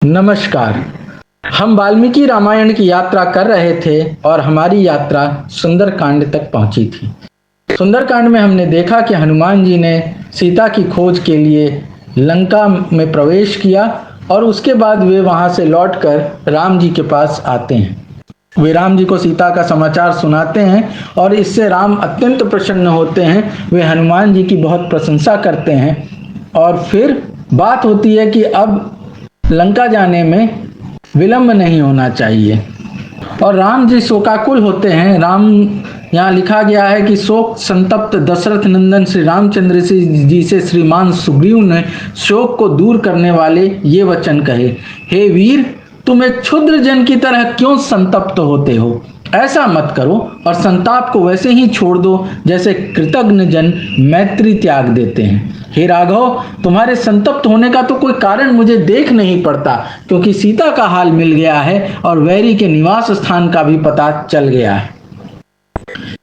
नमस्कार। हम वाल्मीकि रामायण की यात्रा कर रहे थे और हमारी यात्रा सुंदरकांड तक पहुंची थी। सुंदरकांड में हमने देखा कि हनुमान जी ने सीता की खोज के लिए लंका में प्रवेश किया और उसके बाद वे वहां से लौटकर राम जी के पास आते हैं। वे राम जी को सीता का समाचार सुनाते हैं और इससे राम अत्यंत प्रसन्न होते हैं। वे हनुमान जी की बहुत प्रशंसा करते हैं और फिर बात होती है कि अब लंका जाने में विलंब नहीं होना चाहिए और राम जी शोकाकुल होते हैं। राम यहाँ लिखा गया है कि शोक संतप्त दशरथ नंदन श्री रामचंद्र जी से श्रीमान सुग्रीव ने शोक को दूर करने वाले ये वचन कहे, हे वीर, तुम एक क्षुद्र जन की तरह क्यों संतप्त होते हो? ऐसा मत करो और संताप को वैसे ही छोड़ दो जैसे कृतज्ञ जन मैत्री त्याग देते हैं। हे राघव, तुम्हारे संतप्त होने का तो कोई कारण मुझे देख नहीं पड़ता, क्योंकि सीता का हाल मिल गया है और वैरी के निवास स्थान का भी पता चल गया है।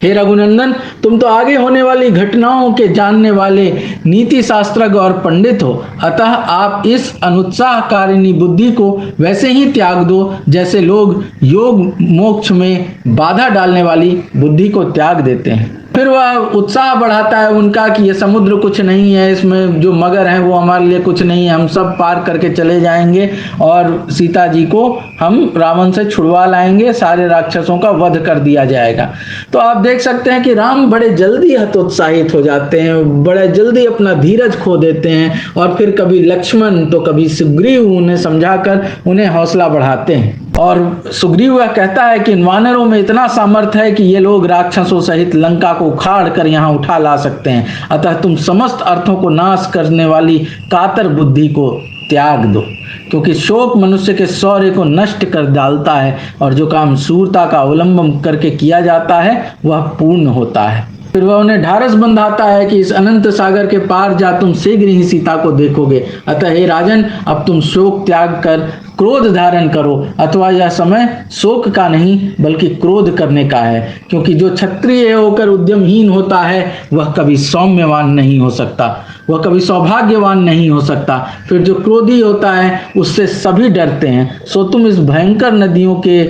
हे रघुनंदन, तुम तो आगे होने वाली घटनाओं के जानने वाले नीति शास्त्रज्ञ और पंडित हो, अतः आप इस अनुत्साहकारिणी बुद्धि को वैसे ही त्याग दो जैसे लोग योग मोक्ष में बाधा डालने वाली बुद्धि को त्याग देते हैं। फिर वह उत्साह बढ़ाता है उनका कि ये समुद्र कुछ नहीं है, इसमें जो मगर हैं वो हमारे लिए कुछ नहीं है, हम सब पार करके चले जाएंगे और सीता जी को हम रावण से छुड़वा लाएंगे, सारे राक्षसों का वध कर दिया जाएगा। तो आप देख सकते हैं कि राम बड़े जल्दी हतोत्साहित हो जाते हैं, बड़े जल्दी अपना धीरज खो देते हैं और फिर कभी लक्ष्मण तो कभी सुग्रीव उन्हें समझाकर उन्हें हौसला बढ़ाते हैं। और सुग्रीव वह कहता है कि इन वानरों में इतना सामर्थ्य है कि ये लोग राक्षसों सहित लंका को उखाड़ कर यहाँ उठा ला सकते हैं, अतः तुम समस्त अर्थों को नाश करने वाली कातर बुद्धि को त्याग दो, क्योंकि शोक मनुष्य के शौर्य को नष्ट कर डालता है और जो काम शूरता का अवलंबन करके किया जाता है वह पूर्ण होता है। फिर वह उन्हें ढारस बंधाता है कि इस अनंत सागर के पार जा तुम शीघ्र ही सीता को देखोगे, अतः हे राजन, अब तुम शोक त्याग कर क्रोध धारण करो, अथवा यह समय शोक का नहीं बल्कि क्रोध करने का है, क्योंकि जो क्षत्रिय होकर उद्यमहीन होता है वह कभी सौम्यवान नहीं हो सकता, वह कभी सौभाग्यवान नहीं हो सकता। फिर जो क्रोधी होता है उससे सभी डरते हैं। सो तुम इस भयंकर नदियों के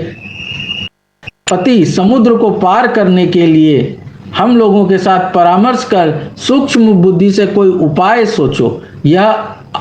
पति समुद्र को पार करने के लिए हम लोगों के साथ परामर्श कर सूक्ष्म बुद्धि से कोई उपाय सोचो। यह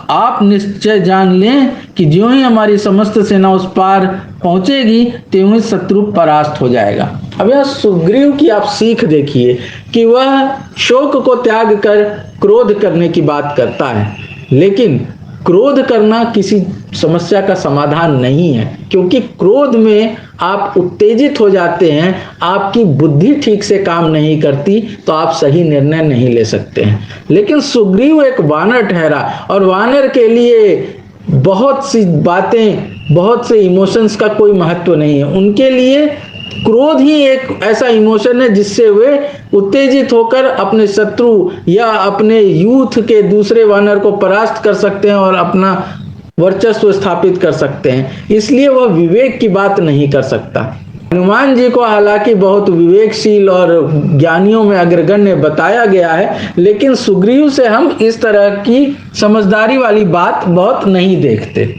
आप निश्चय जान लें कि ज्यों ही हमारी समस्त सेना उस पार पहुंचेगी त्यों ही शत्रु परास्त हो जाएगा। अब यह सुग्रीव की आप सीख देखिए कि वह शोक को त्याग कर क्रोध करने की बात करता है, लेकिन क्रोध करना किसी समस्या का समाधान नहीं है, क्योंकि क्रोध में आप उत्तेजित हो जाते हैं, आपकी बुद्धि ठीक से काम नहीं करती, तो आप सही निर्णय नहीं ले सकते हैं। लेकिन सुग्रीव एक वानर ठहरा और वानर के लिए बहुत सी बातें, बहुत से इमोशंस का कोई महत्व नहीं है। उनके लिए क्रोध ही एक ऐसा इमोशन है जिससे वे उत्तेजित होकर अपने शत्रु या अपने यूथ के दूसरे वानर को परास्त कर सकते हैं और अपना वर्चस्व स्थापित कर सकते हैं, इसलिए वह विवेक की बात नहीं कर सकता। हनुमान जी को हालांकि बहुत विवेकशील और ज्ञानियों में अग्रगण्य बताया गया है, लेकिन सुग्रीव से हम इस तरह की समझदारी वाली बात बहुत नहीं देखते।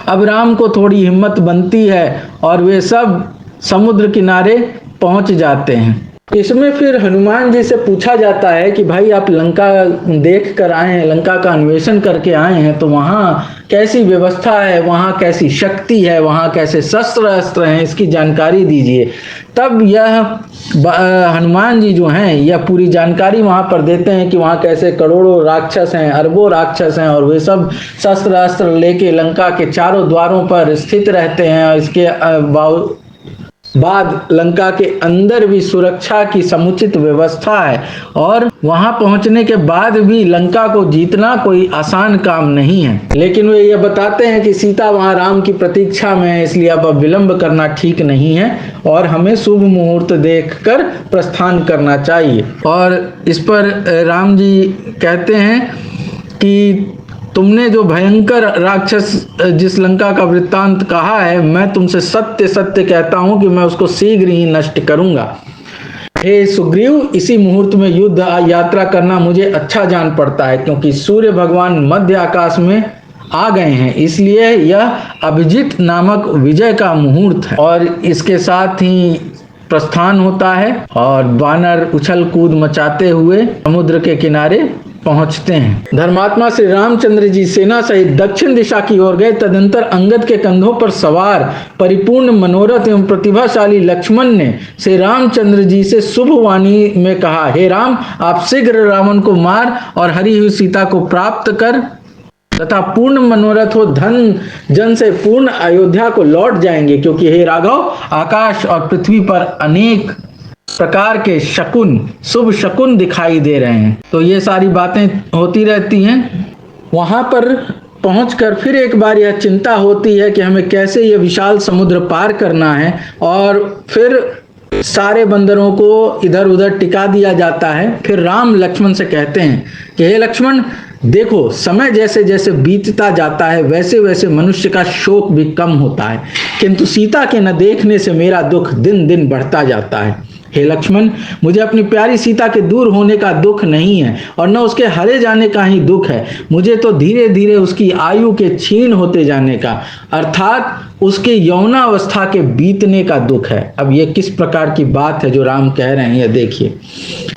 अब राम को थोड़ी हिम्मत बनती है और वे सब समुद्र किनारे पहुंच जाते हैं। इसमें फिर हनुमान जी से पूछा जाता है कि भाई आप लंका देख कर आए हैं, लंका का अन्वेषण करके आए हैं, तो वहाँ कैसी व्यवस्था है, वहाँ कैसी शक्ति है, वहाँ कैसे शस्त्र अस्त्र हैं, इसकी जानकारी दीजिए। तब यह हनुमान जी जो हैं यह पूरी जानकारी वहाँ पर देते हैं कि वहाँ कैसे करोड़ों राक्षस हैं, अरबों राक्षस हैं और वे सब शस्त्र अस्त्र लेके लंका के चारों द्वारों पर स्थित रहते हैं। इसके बाद लंका के अंदर भी सुरक्षा की समुचित व्यवस्था है और वहां पहुंचने के बाद भी लंका को जीतना कोई आसान काम नहीं है। लेकिन वे ये बताते हैं कि सीता वहां राम की प्रतीक्षा में है, इसलिए अब विलंब करना ठीक नहीं है और हमें शुभ मुहूर्त देखकर प्रस्थान करना चाहिए। और इस पर राम जी कहते हैं कि तुमने जो भयंकर राक्षस जिस लंका का वृत्तांत कहा है, मैं तुमसे सत्य सत्य कहता हूं कि मैं उसको शीघ्र ही नष्ट करूंगा। हे सुग्रीव, इसी मुहूर्त में युद्ध यात्रा करना मुझे अच्छा जान पड़ता है, क्योंकि सूर्य भगवान मध्य आकाश में आ गए हैं, इसलिए यह अभिजीत नामक विजय का मुहूर्त है। और इसके साथ ही प्रस्थान होता है और वानर उछल कूद मचाते हुए समुद्र के किनारे पहुंचते हैं। धर्मात्मा श्री रामचंद्र जी सेना सहित दक्षिण दिशा की ओर गए। तदंतर अंगद के कंधों पर सवार परिपूर्ण मनोरथ एवं प्रतिभाशाली लक्ष्मण ने श्री रामचंद्र जी से शुभ वाणी में कहा, हे राम, आप शीघ्र रावण को मार और हरी हुई सीता को प्राप्त कर तथा पूर्ण मनोरथ हो धन जन से पूर्ण अयोध्या को लौट जाएंगे, क्योंकि हे राघव, आकाश और पृथ्वी पर अनेक प्रकार के शकुन, शुभ शकुन दिखाई दे रहे हैं। तो ये सारी बातें होती रहती हैं। वहां पर पहुंचकर फिर एक बार यह चिंता होती है कि हमें कैसे ये विशाल समुद्र पार करना है, और फिर सारे बंदरों को इधर उधर टिका दिया जाता है। फिर राम लक्ष्मण से कहते हैं कि हे लक्ष्मण, देखो, समय जैसे जैसे बीतता जाता है वैसे वैसे मनुष्य का शोक भी कम होता है, किंतु सीता के न देखने से मेरा दुख दिन दिन बढ़ता जाता है। हे लक्ष्मण, मुझे अपनी प्यारी सीता के दूर होने का दुख नहीं है और न उसके हरे जाने का ही दुख है। मुझे तो धीरे धीरे उसकी आयु के क्षीण होते जाने का, अर्थात उसके यौनावस्था के बीतने का दुख है। अब ये किस प्रकार की बात है जो राम कह रहे हैं, ये देखिए।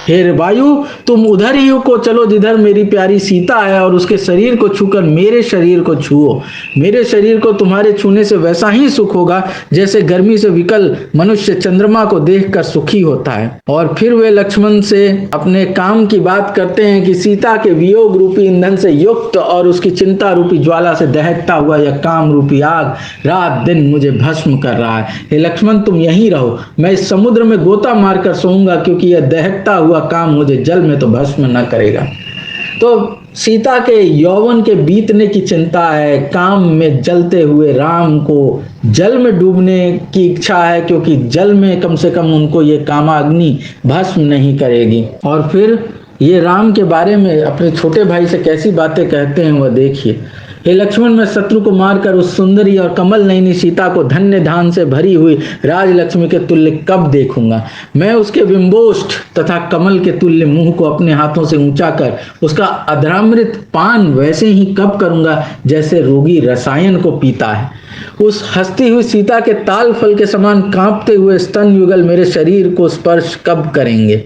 हे वायु, तुम उधर ही को चलो जिधर मेरी प्यारी सीता है, और उसके शरीर को छूकर मेरे शरीर को छुओ। मेरे शरीर को तुम्हारे छूने से वैसा ही सुख होगा जैसे गर्मी से विकल मनुष्य चंद्रमा को देखकर सुखी होता है। और फिर वे लक्ष्मण से अपने काम की बात करते हैं कि सीता के वियोग रूपी ईंधन से युक्त और उसकी चिंता रूपी ज्वाला से दहकता हुआ यह काम रूपी आग रात दिन मुझे भस्म कर रहा है। हे लक्ष्मण, तुम यहीं रहो, मैं इस समुद्र में गोता मारकर सोऊंगा, क्योंकि यह दहकता हुआ काम मुझे जल में तो भस्म न करेगा। तो सीता के यौवन के बीतने की चिंता है, काम में जलते हुए राम को जल में डूबने की इच्छा है, क्योंकि जल में कम से कम उनको ये कामाग्नि भस्म नहीं करेगी। और फिर ये राम के बारे में अपने छोटे भाई से कैसी बातें कहते हैं वह देखिए। हे लक्ष्मण, मैं शत्रु को मारकर उस सुंदरी और कमल नयनी सीता को धन्य धान से भरी हुई राजलक्ष्मी के तुल्य कब देखूंगा। मैं उसके बिंबोष्ठ तथा कमल के तुल्य मुंह को अपने हाथों से ऊंचा कर उसका अधरामृत पान वैसे ही कब करूंगा जैसे रोगी रसायन को पीता है। उस हंसती हुई सीता के ताल फल के समान कांपते हुए स्तन युगल मेरे शरीर को स्पर्श कब करेंगे।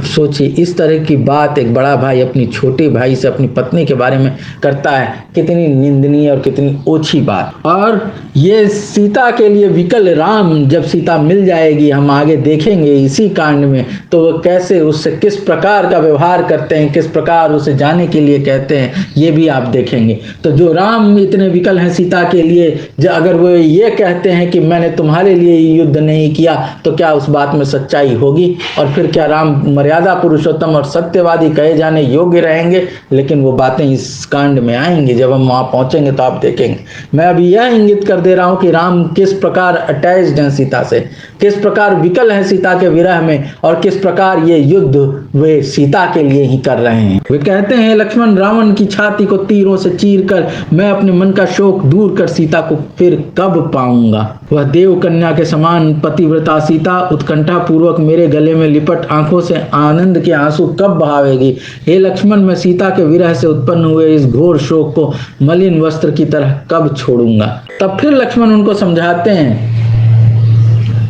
सोचिए, इस तरह की बात एक बड़ा भाई अपनी छोटे भाई से अपनी पत्नी के बारे में करता है, कितनी निंदनीय और कितनी ओछी बात। और ये सीता के लिए विकल राम जब सीता मिल जाएगी, हम आगे देखेंगे इसी कांड में, तो वो कैसे उससे किस प्रकार का व्यवहार करते हैं, किस प्रकार उसे जाने के लिए कहते हैं, ये भी आप देखेंगे। तो जो राम इतने विकल हैं सीता के लिए, अगर वो ये कहते हैं कि मैंने तुम्हारे लिए युद्ध नहीं किया, तो क्या उस बात में सच्चाई होगी? और फिर क्या राम मर्यादा पुरुषोत्तम और सत्यवादी कहे जाने योग्य रहेंगे? लेकिन वो बातें इस कांड में आएंगी, जब हम वहां पहुंचेंगे तो आप देखेंगे। मैं अभी यह इंगित कर दे रहा हूं कि राम किस प्रकार अटैच्ड हैं सीता से, किस प्रकार विकल है सीता के विरह में, और किस प्रकार ये युद्ध वे सीता के लिए ही कर रहे हैं। वे कहते हैं, लक्ष्मण, रावण की छाती को तीरों से चीर कर मैं अपने मन का शोक दूर कर सीता को फिर कब पाऊंगा। वह देव कन्या के समान पतिव्रता सीता उत्कंठा पूर्वक मेरे गले में लिपट आंखों से आनंद के आंसू कब बहावेगी। हे लक्ष्मण, मैं सीता के विरह से उत्पन्न हुए इस घोर शोक को मलिन वस्त्र की तरह कब छोड़ूंगा। तब फिर लक्ष्मण उनको समझाते हैं,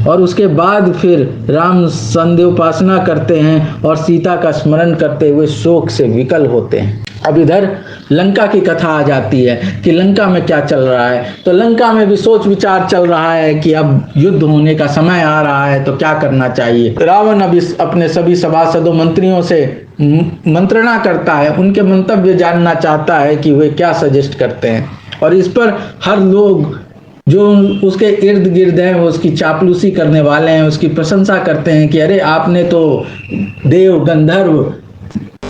और उसके बाद फिर राम संध्योपासना करते हैं और सीता का स्मरण करते हुए शोक से विकल होते हैं। अब इधर लंका की कथा आ जाती है कि लंका में क्या चल रहा है। तो लंका में भी सोच विचार चल रहा है कि अब युद्ध होने का समय आ रहा है, तो क्या करना चाहिए। रावण अब अपने सभी सभासदों मंत्रियों से मंत्रणा करता है, उनके मंतव्य जानना चाहता है कि वे क्या सजेस्ट करते हैं। और इस पर हर लोग जो उसके इर्द गिर्द हैं वो उसकी चापलूसी करने वाले हैं, उसकी प्रशंसा करते हैं कि अरे आपने तो देव गंधर्व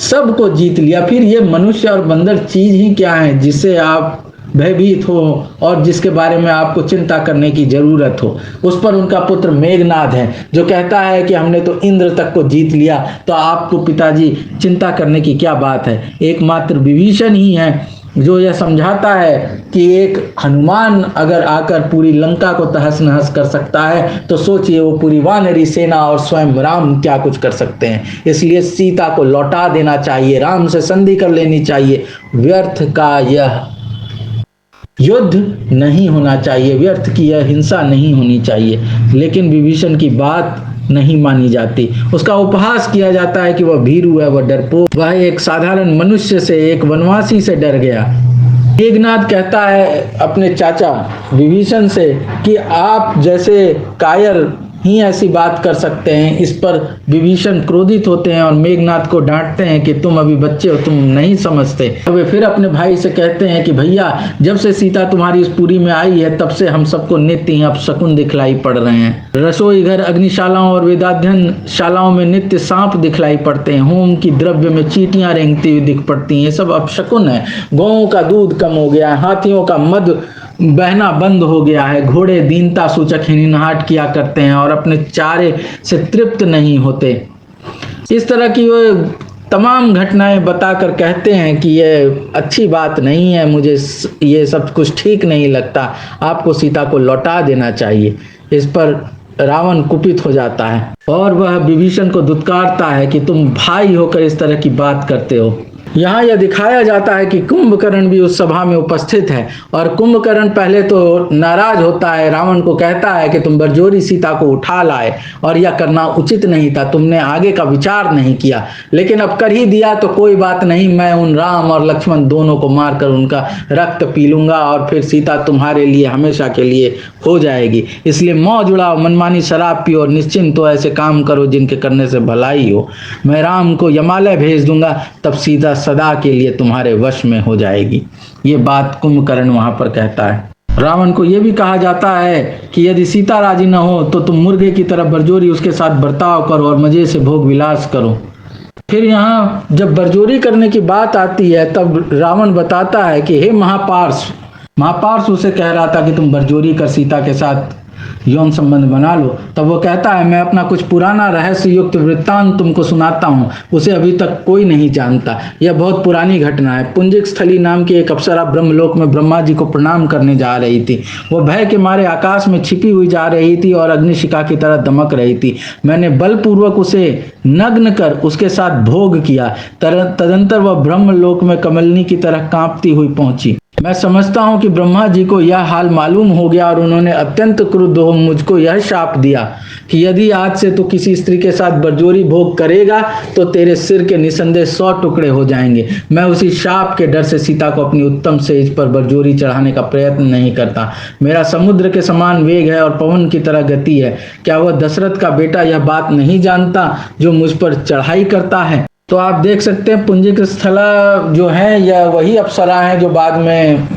सबको जीत लिया, फिर ये मनुष्य और बंदर चीज ही क्या है जिससे आप भयभीत हो और जिसके बारे में आपको चिंता करने की जरूरत हो। उस पर उनका पुत्र मेघनाद है जो कहता है कि हमने तो इंद्र तक को जीत लिया, तो आपको पिताजी चिंता करने की क्या बात है। एकमात्र विभीषण ही है जो यह समझाता है कि एक हनुमान अगर आकर पूरी लंका को तहस नहस कर सकता है, तो सोचिए वो पूरी वानरी सेना और स्वयं राम क्या कुछ कर सकते हैं। इसलिए सीता को लौटा देना चाहिए, राम से संधि कर लेनी चाहिए। व्यर्थ का यह युद्ध नहीं होना चाहिए, व्यर्थ की यह हिंसा नहीं होनी चाहिए। लेकिन विभीषण की बात नहीं मानी जाती। उसका उपहास किया जाता है कि वह भीरू है, वह डरपोक, वह एक साधारण मनुष्य से, एक वनवासी से डर गया। मेघनाद कहता है अपने चाचा विभीषण से कि आप जैसे कायर ही ऐसी बात कर सकते हैं। इस पर विभीषण क्रोधित होते हैं और मेघनाद को डांटते हैं कि तुम अभी बच्चे हो, तुम नहीं समझते। वे फिर अपने भाई से कहते हैं कि भैया, जब से सीता तुम्हारी इस पुरी में आई है तब से हम सबको नित्य ही अपशकुन दिखलाई पड़ रहे हैं। रसोई घर, अग्निशालाओं और वेदाध्ययन शालाओं में नित्य सांप दिखलाई पड़ते हैं, होम की द्रव्य में चींटियां रेंगती हुई दिख पड़ती हैं। ये सब अपशकुन है। गौओं का दूध कम हो गया है, हाथियों का मद बहना बंद हो गया है, घोड़े दीनता सूचक हिनहाट किया करते हैं और अपने चारे से तृप्त नहीं होते। इस तरह की वो तमाम घटनाएं बताकर कहते हैं कि ये अच्छी बात नहीं है, मुझे ये सब कुछ ठीक नहीं लगता, आपको सीता को लौटा देना चाहिए। इस पर रावण कुपित हो जाता है और वह विभीषण को दुत्कारता है कि तुम भाई होकर इस तरह की बात करते हो। यहाँ यह दिखाया जाता है कि कुंभकर्ण भी उस सभा में उपस्थित है और कुंभकर्ण पहले तो नाराज होता है, रावण को कहता है कि तुम बरजोरी सीता को उठा लाए और यह करना उचित नहीं था, तुमने आगे का विचार नहीं किया, लेकिन अब कर ही दिया तो कोई बात नहीं, मैं उन राम और लक्ष्मण दोनों को मारकर उनका रक्त पी लूंगा और फिर सीता तुम्हारे लिए हमेशा के लिए हो जाएगी। इसलिए मौज उड़ाओ, मनमानी शराब पियो और निश्चिंत हो, ऐसे काम करो जिनके करने से भलाई हो। मैं राम को यमालय भेज दूंगा, तब सीता सदा के लिए तुम्हारे वश में हो जाएगी। ये बात कुंभकर्ण वहां पर कहता है। रावण को यह भी कहा जाता है कि यदि सीता राजी न हो तो तुम मुर्गे की तरह बरजोरी उसके साथ बर्ताव करो और मजे से भोग विलास करो। फिर यहाँ जब बरजोरी करने की बात आती है तब रावण बताता है कि हे महापार्श, महापार्श उसे कह रहा था कि तुम बरजोरी कर सीता के साथ यौन संबंध बना लो। तब वो कहता है मैं अपना कुछ पुराना रहस्य युक्त वृत्तांत तुमको सुनाता हूँ, उसे अभी तक कोई नहीं जानता। यह बहुत पुरानी घटना है। पुंजिक स्थली नाम की एक अप्सरा ब्रह्मलोक में ब्रह्मा जी को प्रणाम करने जा रही थी। वो भय के मारे आकाश में छिपी हुई जा रही थी और अग्निशिखा की तरह दमक रही थी। मैंने बलपूर्वक उसे नग्न कर उसके साथ भोग किया। तदंतर वह ब्रह्मलोक में कमलनी की तरह कांपती हुई पहुंची। मैं समझता हूं कि ब्रह्मा जी को यह हाल मालूम हो गया और उन्होंने अत्यंत क्रुद्ध हो मुझको यह शाप दिया कि यदि आज से तू किसी स्त्री के साथ बरजोरी भोग करेगा तो तेरे सिर के निसंदेह 100 टुकड़े हो जाएंगे। मैं उसी शाप के डर से सीता को अपनी उत्तम सेज पर बरजोरी चढ़ाने का प्रयत्न नहीं करता। मेरा समुद्र के समान वेग है और पवन की तरह गति है। क्या वह दशरथ का बेटा यह बात नहीं जानता जो मुझ पर चढ़ाई करता है? तो आप देख सकते हैं पुंजिक स्थला जो है यह वही अप्सरा है जो बाद में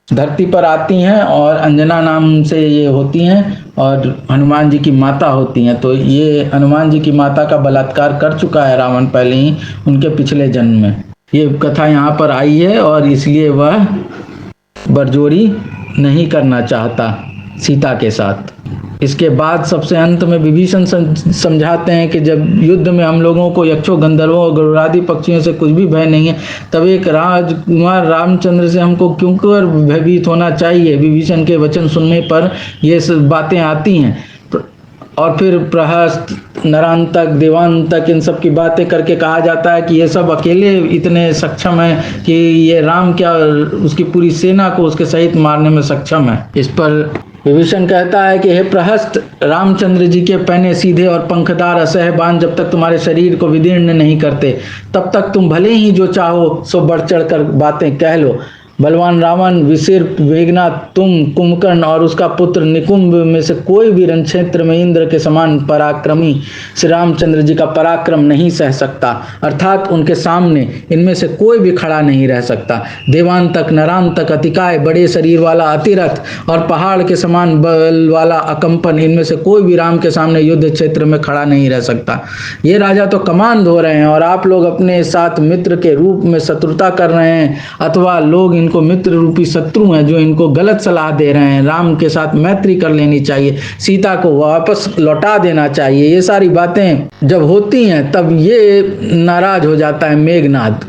धरती पर आती हैं और अंजना नाम से ये होती हैं और हनुमान जी की माता होती हैं। तो ये हनुमान जी की माता का बलात्कार कर चुका है रावण पहले ही उनके पिछले जन्म में। ये कथा यहाँ पर आई है और इसलिए वह बरजोरी नहीं करना चाहता सीता के साथ। इसके बाद सबसे अंत में विभीषण समझाते हैं कि जब युद्ध में हम लोगों को यक्षों, गंधर्वों और गरुड़ादि पक्षियों से कुछ भी भय नहीं है, तब एक राजकुमार रामचंद्र से हमको क्यों कर भयभीत होना चाहिए। विभीषण के वचन सुनने पर ये सब बातें आती हैं और फिर प्रहस्त, नरांतक, देवांतक इन सब की बातें करके कहा जाता है कि ये सब अकेले इतने सक्षम हैं कि ये राम क्या उसकी पूरी सेना को उसके सहित मारने में सक्षम है। इस पर विभीषण कहता है कि हे प्रहस्त, रामचंद्र जी के पहने सीधे और पंखदार असह्य बाण जब तक तुम्हारे शरीर को विदीर्ण नहीं करते तब तक तुम भले ही जो चाहो सो बढ़ चढ़ कर बातें कह लो। बलवान रावण, विसिर, वेगनाथ, तुम, कुंभकर्ण और उसका पुत्र निकुंभ में से कोई भी रण क्षेत्र में इंद्र के समान पराक्रमी श्री रामचंद्र जी का पराक्रम नहीं सह सकता। अर्थात उनके सामने इनमें से कोई भी खड़ा नहीं रह सकता। देवांतक, नरांतक, अतिकाय, बड़े शरीर वाला अतिरथ और पहाड़ के समान बल वाला अकंपन, इनमें से कोई भी राम के सामने युद्ध क्षेत्र में खड़ा नहीं रह सकता। ये राजा तो कमान धो रहे हैं और आप लोग अपने साथ मित्र के रूप में शत्रुता कर रहे हैं, अथवा लोग इनको मित्र रूपी शत्रु हैं जो इनको गलत सलाह दे रहे हैं। राम के साथ मैत्री कर लेनी चाहिए, सीता को वापस लौटा देना चाहिए। ये सारी बातें जब होती हैं तब ये नाराज हो जाता है मेघनाद।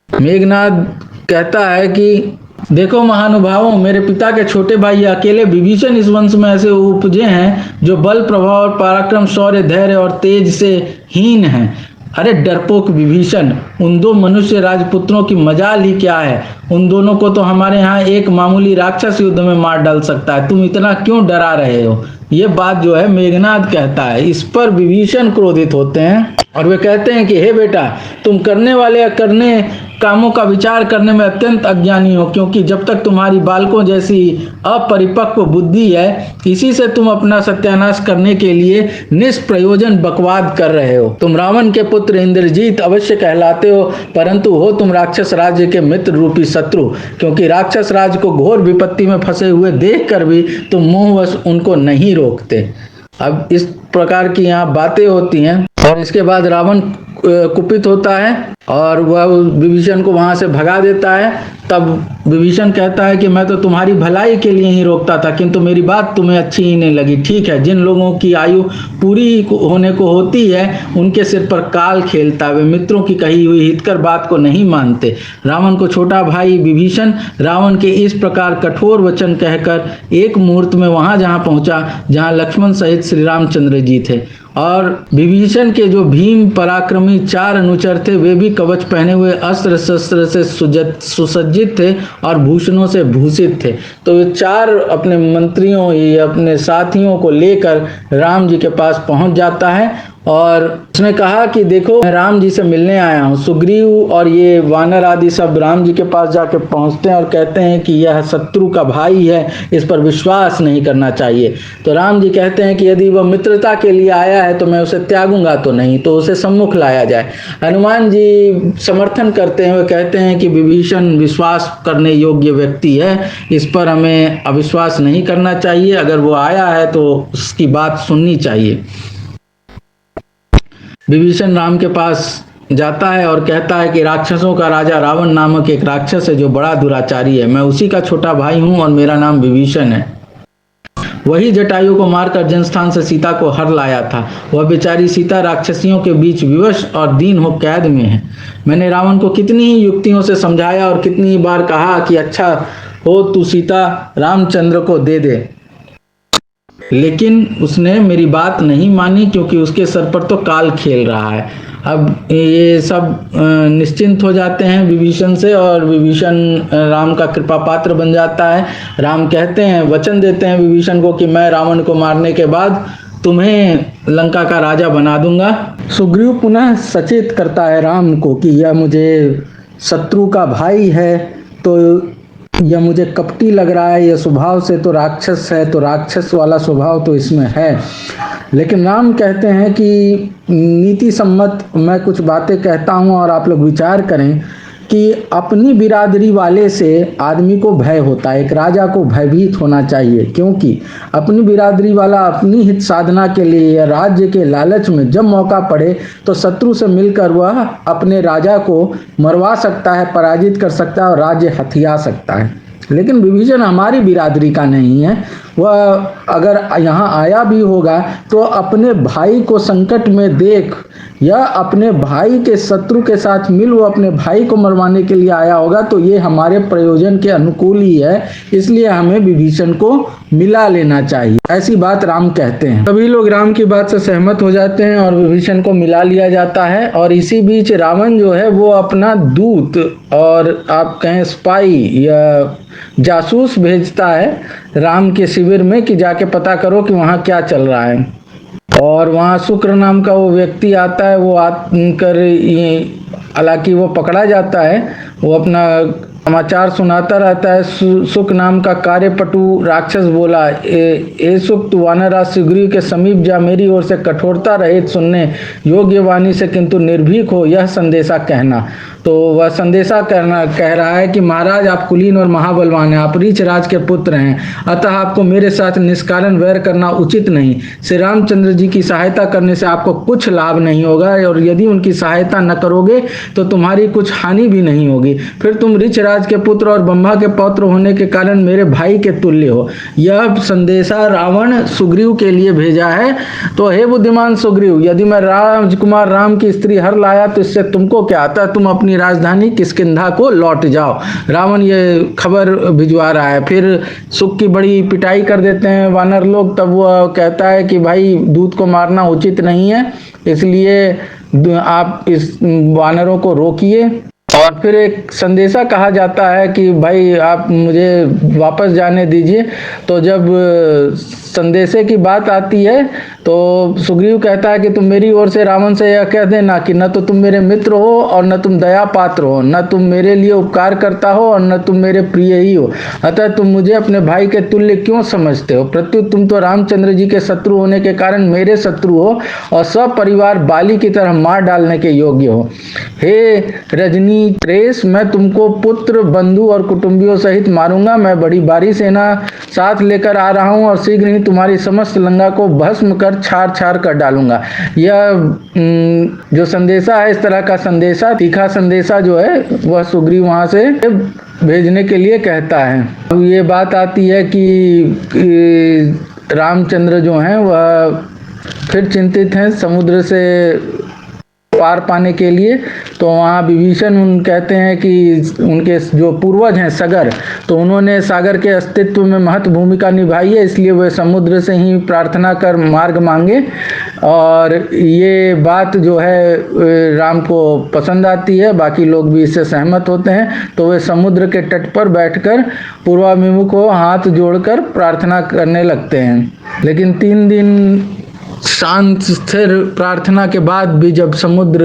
मेघनाद कहता है कि देखो महानुभावों, मेरे पिता के छोटे भाई अकेले विभीषण इस वंश में ऐसे उपजे हैं जो बल, प्रभाव और पराक्रम, शौर्य, धैर्य और तेज से हीन हैं। अरे डरपोक विभीषण, उन दो मनुष्य राजपुत्रों की मजाल ही क्या है। उन दोनों को तो हमारे यहाँ एक मामूली राक्षस युद्ध में मार डाल सकता है, तुम इतना क्यों डरा रहे हो। ये बात जो है मेघनाद कहता है। इस पर विभीषण क्रोधित होते हैं और वे कहते हैं कि हे बेटा, तुम करने वाले या करने कामों का विचार करने में अत्यंत अज्ञानी हो, क्योंकि जब तक तुम्हारी बालकों जैसी अपरिपक्व बुद्धि है, इसी से तुम अपना सत्यानाश करने के लिए निष्प्रयोजन बकवाद कर रहे हो। तुम रावण के पुत्र इंद्रजीत अवश्य कहलाते हो, परंतु हो तुम राक्षस राज्य के मित्र रूपी शत्रु, क्योंकि राक्षस राज को घोर विपत्ति में फंसे हुए देखकर भी तुम मोहवश उनको नहीं रोकते। अब इस प्रकार की यहाँ बातें होती हैं और इसके बाद रावण कुपित होता है और वह विभीषण को वहां से भगा देता है। तब विभीषण कहता है कि मैं तो तुम्हारी भलाई के लिए ही रोकता था, किंतु मेरी बात तुम्हें अच्छी ही नहीं लगी। ठीक है, जिन लोगों की आयु पूरी होने को होती है उनके सिर पर काल खेलता है, वे मित्रों की कही हुई हितकर बात को नहीं मानते। रावण को छोटा भाई विभीषण रावण के इस प्रकार कठोर वचन कहकर एक मुहूर्त में वहां जहां पहुंचा जहां लक्ष्मण सहित श्री रामचंद्र जी थे, और विभीषण के जो भीम पराक्रमी 4 अनुचर थे वे भी कवच पहने हुए अस्त्र शस्त्र से सुसज्जित थे और भूषणों से भूषित थे। तो वे 4 अपने मंत्रियों या अपने साथियों को लेकर राम जी के पास पहुंच जाता है और उसने कहा कि देखो, मैं राम जी से मिलने आया हूँ। सुग्रीव और ये वानर आदि सब राम जी के पास जाके पहुँचते हैं और कहते हैं कि यह शत्रु का भाई है, इस पर विश्वास नहीं करना चाहिए। तो राम जी कहते हैं कि यदि वह मित्रता के लिए आया है तो मैं उसे त्यागूंगा तो नहीं, तो उसे सम्मुख लाया जाए। हनुमान जी समर्थन करते हैं, वे कहते हैं कि विभीषण विश्वास करने योग्य व्यक्ति है, इस पर हमें अविश्वास नहीं करना चाहिए, अगर वो आया है तो उसकी बात सुननी चाहिए। विभीषण राम के पास जाता है और कहता है कि राक्षसों का राजा रावण नामक एक राक्षस है जो बड़ा दुराचारी है, मैं उसी का छोटा भाई हूं और मेरा नाम विभीषण है। वही जटायु को मारकर जनस्थान से सीता को हर लाया था। वह बेचारी सीता राक्षसियों के बीच विवश और दीन हो कैद में है। मैंने रावण को कितनी ही युक्तियों से समझाया और कितनी ही बार कहा कि अच्छा हो तू सीता रामचंद्र को दे दे, लेकिन उसने मेरी बात नहीं मानी, क्योंकि उसके सर पर तो काल खेल रहा है। अब ये सब निश्चिंत हो जाते हैं विभीषण से और विभीषण राम का कृपा पात्र बन जाता है। राम कहते हैं, वचन देते हैं विभीषण को कि मैं रावण को मारने के बाद तुम्हें लंका का राजा बना दूंगा। सुग्रीव पुनः सचेत करता है राम को कि यह मुझे शत्रु का भाई है, तो यह मुझे कपटी लग रहा है, यह स्वभाव से तो राक्षस है, तो राक्षस वाला स्वभाव तो इसमें है। लेकिन राम कहते हैं कि नीति सम्मत मैं कुछ बातें कहता हूँ और आप लोग विचार करें कि अपनी बिरादरी वाले से आदमी को भय होता है। एक राजा को भयभीत होना चाहिए, क्योंकि अपनी बिरादरी वाला अपनी हित साधना के लिए या राज्य के लालच में जब मौका पड़े तो शत्रु से मिलकर वह अपने राजा को मरवा सकता है, पराजित कर सकता है और राज्य हथिया सकता है। लेकिन विभीषण हमारी बिरादरी का नहीं है, वह अगर यहाँ आया भी होगा तो अपने भाई को संकट में देख या अपने भाई के शत्रु के साथ मिल वो अपने भाई को मरवाने के लिए आया होगा, तो ये हमारे प्रयोजन के अनुकूल ही है, इसलिए हमें विभीषण को मिला लेना चाहिए। ऐसी बात राम कहते हैं। सभी लोग राम की बात से सहमत हो जाते हैं और विभीषण को मिला लिया जाता है। और इसी बीच रावण जो है वो अपना दूत और आप कहें स्पाई या जासूस भेजता है राम के शिविर में कि जाके पता करो कि वहाँ क्या चल रहा है। और वहाँ शुक्र नाम का वो व्यक्ति आता है, वो आकर हालांकि वो पकड़ा जाता है, वो अपना समाचार सुनाता रहता है। सुक नाम का कार्यपटु राक्षस बोला, ए सुक तू वानरराज सुग्रीव के समीप जा, मेरी ओर से कठोरता रहित सुनने योग्य वाणी से किंतु निर्भीक हो यह संदेशा कहना। तो वह संदेशा कह रहा है कि महाराज आप कुलीन और महाबलवान हैं, आप रीछ राज के पुत्र हैं, अतः आपको मेरे साथ निष्कारण वैर करना उचित नहीं। श्री रामचंद्र जी की सहायता करने से आपको कुछ लाभ नहीं होगा और यदि उनकी सहायता न करोगे तो तुम्हारी कुछ हानि भी नहीं होगी। फिर तुम रीछ राज के पुत्र और ब्रह्मा के पौत्र होने के कारण मेरे भाई के तुल्य हो। यह संदेशा रावण सुग्रीव के लिए भेजा है। तो हे बुद्धिमान सुग्रीव, यदि मैं राजकुमार राम की स्त्री हर लाया तो इससे तुमको क्या आता, तुम अपनी राजधानी किष्किंधा को लौट जाओ। रावण ये खबर भिजवा रहा है। फिर सुख की बड़ी पिटाई कर देते हैं वानर लोग। तब वह कहता है कि भाई दूत को मारना उचित नहीं है, इसलिए आप इस वानरों को रोकिए। और फिर एक संदेशा कहा जाता है कि भाई आप मुझे वापस जाने दीजिए। तो जब संदेशे की बात आती है तो सुग्रीव कहता है कि तुम मेरी ओर से रावण से यह कह देना कि न तो तुम मेरे मित्र हो और न तुम दया पात्र हो, न तुम मेरे लिए उपकार करता हो और न तुम मेरे प्रिय ही हो, अतः तुम मुझे अपने भाई के तुल्य क्यों समझते हो? प्रत्युत तुम तो रामचंद्र जी के शत्रु होने के कारण मेरे शत्रु हो और सब परिवार बाली की तरह मार डालने के योग्य हो। हे रजनी त्रेस, मैं तुमको पुत्र, बंधु और कुटुंबियों सहित मारूंगा। मैं बड़ी भारी सेना साथ लेकर आ रहा हूं और शीघ्र ही तुम्हारी समस्त लंका को भस्म कर छार छार कर डालूंगा। यह जो संदेशा है, इस तरह का संदेशा, तीखा संदेशा जो है वह सुग्रीव वहां से भेजने के लिए कहता है। अब ये बात आती है कि रामचंद्र जो हैं वह फिर चिंतित हैं समुद्र से पार पाने के लिए। तो वहाँ विभीषण कहते हैं कि उनके जो पूर्वज हैं सगर, तो उन्होंने सागर के अस्तित्व में महत्व भूमिका निभाई है, इसलिए वे समुद्र से ही प्रार्थना कर मार्ग मांगे। और ये बात जो है राम को पसंद आती है, बाकी लोग भी इससे सहमत होते हैं। तो वे समुद्र के तट पर बैठकर पूर्वाभिमुख को हाथ जोड़कर प्रार्थना करने लगते हैं। लेकिन 3 दिन शांत स्थिर प्रार्थना के बाद भी जब समुद्र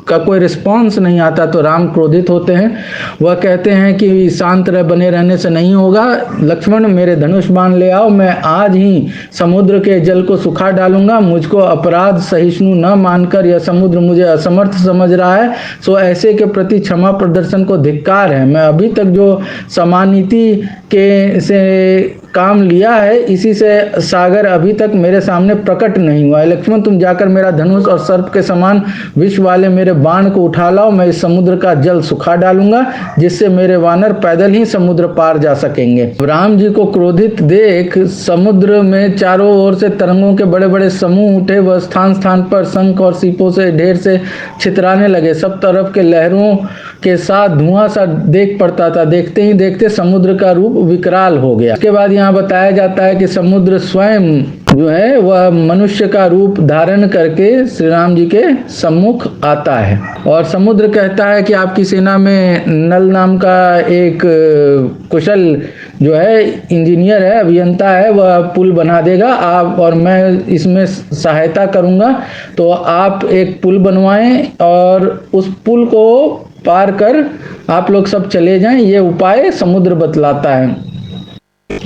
का कोई रिस्पॉन्स नहीं आता तो राम क्रोधित होते हैं। वह कहते हैं कि शांत बने रहने से नहीं होगा, लक्ष्मण मेरे धनुष बाण ले आओ, मैं आज ही समुद्र के जल को सुखा डालूंगा। मुझको अपराध सहिष्णु न मानकर यह समुद्र मुझे असमर्थ समझ रहा है, सो ऐसे के प्रति क्षमा प्रदर्शन को धिक्कार है। मैं अभी तक जो समानीति के से काम लिया है, इसी से सागर अभी तक मेरे सामने प्रकट नहीं हुआ है। लक्ष्मण तुम जाकर मेरा धनुष और सर्प के समान विष वाले मेरे बाण को उठा लाओ, मैं इस समुद्र का जल सुखा डालूंगा, जिससे मेरे वानर पैदल ही समुद्र पार जा सकेंगे। राम जी को क्रोधित देख समुद्र में चारों ओर से तरंगों के बड़े बड़े समूह उठे। वह स्थान स्थान पर शंख और सीपों से ढेर से छितराने लगे। सब तरफ के लहरों के साथ धुआं सा देख पड़ता था। देखते ही देखते समुद्र का रूप विकराल हो गया। इसके बाद यहाँ बताया जाता है कि समुद्र स्वयं जो है वह मनुष्य का रूप धारण करके श्री राम जी के सम्मुख आता है। और समुद्र कहता है कि आपकी सेना में नल नाम का एक कुशल जो है इंजीनियर है, अभियंता है, वह पुल बना देगा, आप और मैं इसमें सहायता करूंगा। तो आप एक पुल बनवाएं और उस पुल को पार कर आप लोग सब चले जाएं, ये उपाय समुद्र बतलाता है।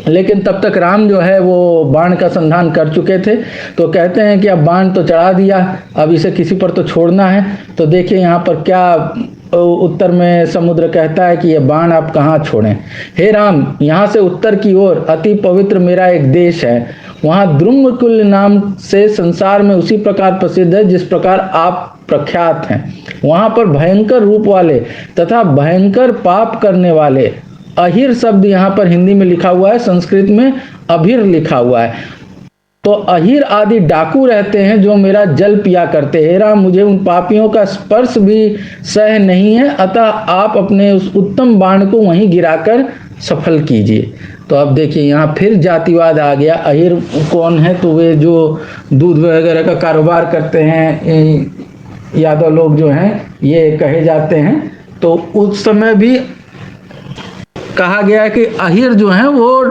लेकिन तब तक राम जो है वो बाण का संधान कर चुके थे। तो कहते हैं कि अब बाण तो चढ़ा दिया, अब इसे किसी पर तो छोड़ना है। तो देखिए यहाँ पर क्या उत्तर में समुद्र कहता है कि ये बाण आप कहाँ छोड़ें। हे राम, यहाँ से उत्तर की ओर अति पवित्र मेरा एक देश है, वहाँ द्रुमकुल नाम से संसार में उसी प्रकार प्रसिद्ध है जिस प्रकार आप प्रख्यात हैं। वहाँ पर भयंकर रूप वाले तथा भयंकर पाप करने वाले, अहिर शब्द यहाँ पर हिंदी में लिखा हुआ है, संस्कृत में अभिर लिखा हुआ है। तो अहिर आदि डाकू रहते हैं जो मेरा जल पिया करते हैं। राम, मुझे उन पापियों का स्पर्श भी सह नहीं है, अतः आप अपने उस उत्तम बाण को वहीं गिराकर सफल कीजिए। तो अब देखिए यहाँ फिर जातिवाद आ गया। अहिर कौन है? तो वे जो दूध वगैरह का कारोबार करते हैं, यादव लोग जो हैं ये कहे जाते हैं। तो उस समय भी कहा गया है कि अहिर जो हैं वो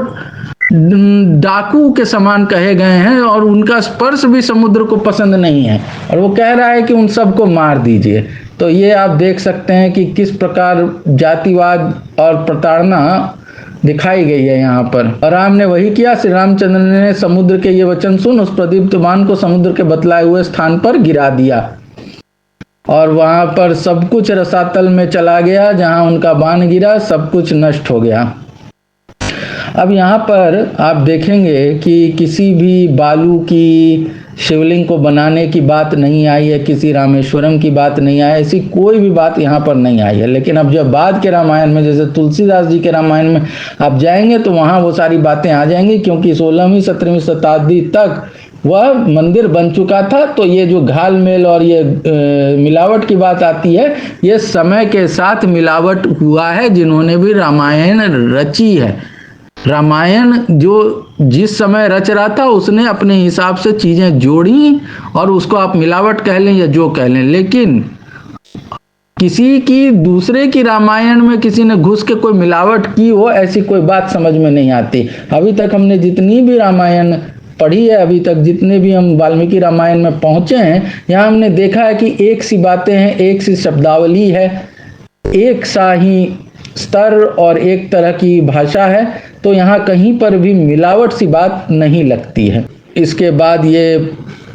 डाकू के समान कहे गए हैं और उनका स्पर्श भी समुद्र को पसंद नहीं है, और वो कह रहा है कि उन सबको मार दीजिए। तो ये आप देख सकते हैं कि किस प्रकार जातिवाद और प्रताड़ना दिखाई गई है यहाँ पर। और राम ने वही किया। श्री रामचंद्र ने समुद्र के ये वचन सुन उस प्रदीप्त बाण को समुद्र के बतलाए हुए स्थान पर गिरा दिया और वहां पर सब कुछ रसातल में चला गया। जहां उनका बाण गिरा सब कुछ नष्ट हो गया। अब यहाँ पर आप देखेंगे कि किसी भी बालू की शिवलिंग को बनाने की बात नहीं आई है, किसी रामेश्वरम की बात नहीं आई, ऐसी कोई भी बात यहाँ पर नहीं आई है। लेकिन अब जब बाद के रामायण में, जैसे तुलसीदास जी के रामायण में आप जाएंगे तो वहाँ वो सारी बातें आ जाएंगी, क्योंकि 16वीं 17वीं शताब्दी तक वह मंदिर बन चुका था। तो ये जो घाल मेल और ये मिलावट की बात आती है, ये समय के साथ मिलावट हुआ है। जिन्होंने भी रामायण रची है रामायण जो जिस समय रच रहा था उसने अपने हिसाब से चीजें जोड़ी, और उसको आप मिलावट कह लें या जो कह लें, लेकिन किसी की दूसरे की रामायण में किसी ने घुस के कोई मिलावट की हो, ऐसी कोई बात समझ में नहीं आती। अभी तक हमने जितनी भी रामायण पढ़ी है, अभी तक जितने भी हम वाल्मीकि रामायण में पहुंचे हैं, यहाँ हमने देखा है कि एक सी बातें हैं, एक सी शब्दावली है, एक सा ही स्तर और एक तरह की भाषा है। तो यहाँ कहीं पर भी मिलावट सी बात नहीं लगती है। इसके बाद ये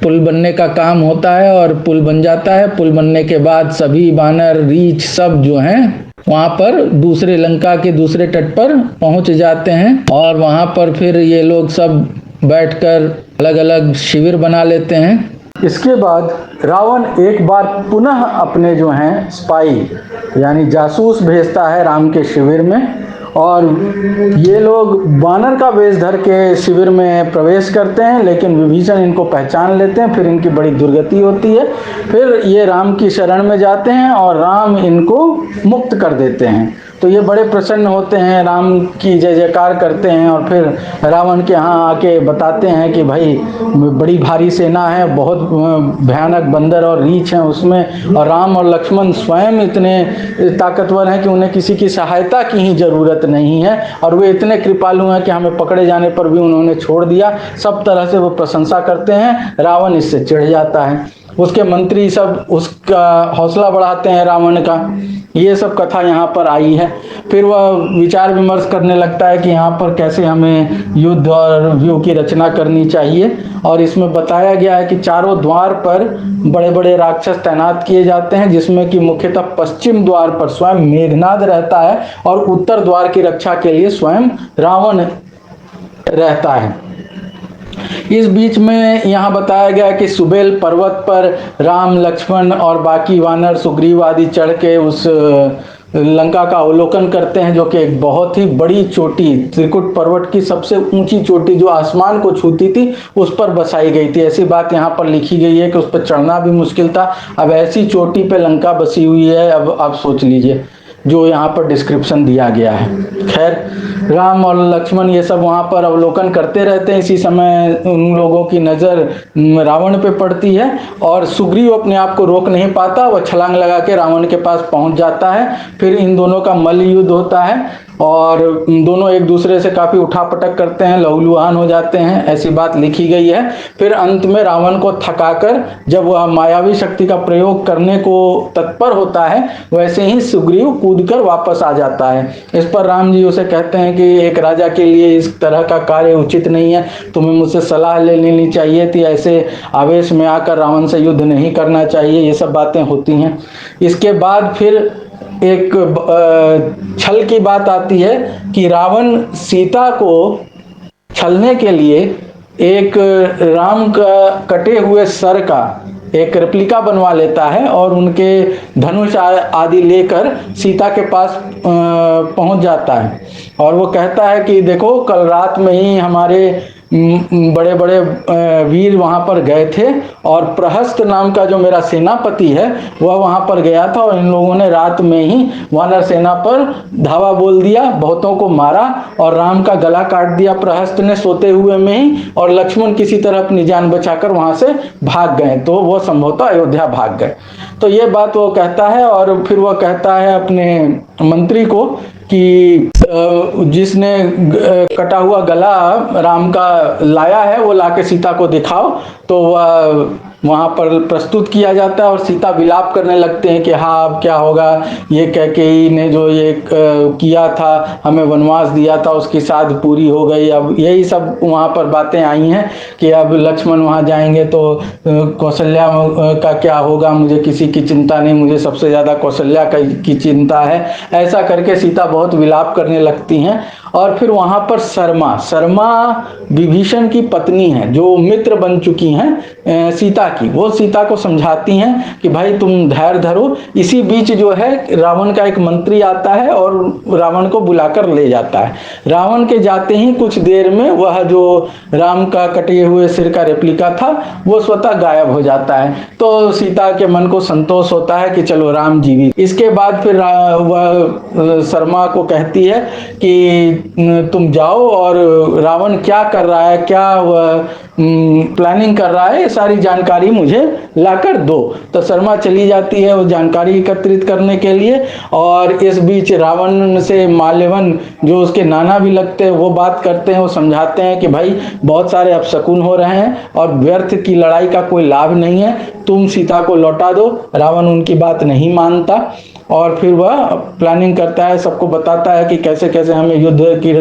पुल बनने का काम होता है और पुल बन जाता है। पुल बनने के बाद सभी वानर, रीछ सब जो हैं वहां पर दूसरे लंका के दूसरे तट पर पहुंच जाते हैं, और वहां पर फिर ये लोग सब बैठकर अलग अलग शिविर बना लेते हैं। इसके बाद रावण एक बार पुनः अपने जो हैं स्पाई यानी जासूस भेजता है राम के शिविर में, और ये लोग वानर का वेश धर के शिविर में प्रवेश करते हैं, लेकिन विभीषण इनको पहचान लेते हैं। फिर इनकी बड़ी दुर्गति होती है। फिर ये राम की शरण में जाते हैं और राम इनको मुक्त कर देते हैं। तो ये बड़े प्रसन्न होते हैं, राम की जय जयकार करते हैं, और फिर रावण के यहाँ आके बताते हैं कि भाई बड़ी भारी सेना है, बहुत भयानक बंदर और रीछ हैं उसमें, और राम और लक्ष्मण स्वयं इतने ताकतवर हैं कि उन्हें किसी की सहायता की ही जरूरत नहीं है, और वे इतने कृपालु हैं कि हमें पकड़े जाने पर भी उन्होंने छोड़ दिया। सब तरह से वो प्रशंसा करते हैं। रावण इससे चिढ़ जाता है। उसके मंत्री सब उसका हौसला बढ़ाते हैं रावण का। ये सब कथा यहाँ पर आई है। फिर वह विचार विमर्श करने लगता है कि यहाँ पर कैसे हमें युद्ध और व्यूह की रचना करनी चाहिए, और इसमें बताया गया है कि चारों द्वार पर बड़े बड़े राक्षस तैनात किए जाते हैं, जिसमें कि मुख्यतः पश्चिम द्वार पर स्वयं मेघनाद रहता है, और उत्तर द्वार की रक्षा के लिए स्वयं रावण रहता है। इस बीच में यहाँ बताया गया कि सुबेल पर्वत पर राम, लक्ष्मण और बाकी वानर, सुग्रीव आदि चढ़ के उस लंका का अवलोकन करते हैं, जो कि एक बहुत ही बड़ी चोटी, त्रिकुट पर्वत की सबसे ऊंची चोटी जो आसमान को छूती थी, उस पर बसाई गई थी। ऐसी बात यहाँ पर लिखी गई है कि उस पर चढ़ना भी मुश्किल था। अब ऐसी चोटी पे लंका बसी हुई है। अब आप सोच लीजिए जो यहाँ पर डिस्क्रिप्शन दिया गया है। खैर, राम और लक्ष्मण ये सब वहाँ पर अवलोकन करते रहते हैं। इसी समय उन लोगों की नज़र रावण पे पड़ती है, और सुग्रीव अपने आप को रोक नहीं पाता, वह छलांग लगा के रावण के पास पहुँच जाता है। फिर इन दोनों का मल्ल युद्ध होता है, और दोनों एक दूसरे से काफ़ी उठापटक करते हैं, लहूलुहान हो जाते हैं, ऐसी बात लिखी गई है। फिर अंत में रावण को थकाकर जब वह मायावी शक्ति का प्रयोग करने को तत्पर होता है, वैसे ही सुग्रीव कूदकर वापस आ जाता है। इस पर राम जी उसे कहते हैं कि एक राजा के लिए इस तरह का कार्य उचित नहीं है, तुम्हें मुझसे सलाह ले लेनी चाहिए थी, ऐसे आवेश में आकर रावण से युद्ध नहीं करना चाहिए। ये सब बातें होती हैं। इसके बाद फिर एक छल की बात आती है कि रावण सीता को छलने के लिए एक राम का कटे हुए सर का एक रेप्लिका बनवा लेता है, और उनके धनुष आदि लेकर सीता के पास पहुंच जाता है, और वो कहता है कि देखो कल रात में ही हमारे बड़े बड़े वीर वहाँ पर गए थे, और प्रहस्त नाम का जो मेरा सेनापति है वह वहाँ पर गया था, और इन लोगों ने रात में ही वानर सेना पर धावा बोल दिया, बहुतों को मारा, और राम का गला काट दिया प्रहस्त ने सोते हुए में ही, और लक्ष्मण किसी तरह अपनी जान बचाकर वहाँ से भाग गए। तो वो संभवतः अयोध्या भाग गए। तो ये बात वो कहता है, और फिर वह कहता है अपने मंत्री को कि जिसने कटा हुआ गला राम का लाया है वो लाके सीता को दिखाओ। तो वह वहाँ पर प्रस्तुत किया जाता है, और सीता विलाप करने लगते हैं कि हाँ अब क्या होगा, ये कैकेयी ने जो ये किया था, हमें वनवास दिया था, उसकी साध पूरी हो गई। अब यही सब वहाँ पर बातें आई हैं कि अब लक्ष्मण वहाँ जाएंगे तो कौशल्या का क्या होगा, मुझे किसी की चिंता नहीं, मुझे सबसे ज़्यादा कौशल्या की चिंता है। ऐसा करके सीता बहुत विलाप करने लगती हैं। और फिर वहाँ पर शर्मा विभीषण की पत्नी है, जो मित्र बन चुकी हैं सीता की, वो सीता को समझाती हैं कि भाई तुम धैर्य धरो। इसी बीच जो है रावण का एक मंत्री आता है और रावण को बुलाकर ले जाता है। रावण के जाते ही कुछ देर में वह जो राम का कटे हुए सिर का रेप्लिका था वो स्वतः गायब हो जाता है। तो सीता के मन को संतोष होता है कि चलो राम जीवित। इसके बाद फिर वह शर्मा माँ को कहती है कि तुम जाओ और रावण क्या कर रहा है, क्या वह प्लानिंग कर रहा है, ये सारी जानकारी मुझे लाकर दो। तो शर्मा चली जाती है वो जानकारी एकत्रित करने के लिए। और इस बीच रावण से माल्यवन, जो उसके नाना भी लगते हैं, वो बात करते हैं, वो समझाते हैं कि भाई बहुत सारे अपशकुन हो रहे हैं और व्यर्थ की लड़ाई का कोई लाभ नहीं है, तुम सीता को लौटा दो। रावण उनकी बात नहीं मानता और फिर वह प्लानिंग करता है, सबको बताता है कि कैसे कैसे हमें युद्ध की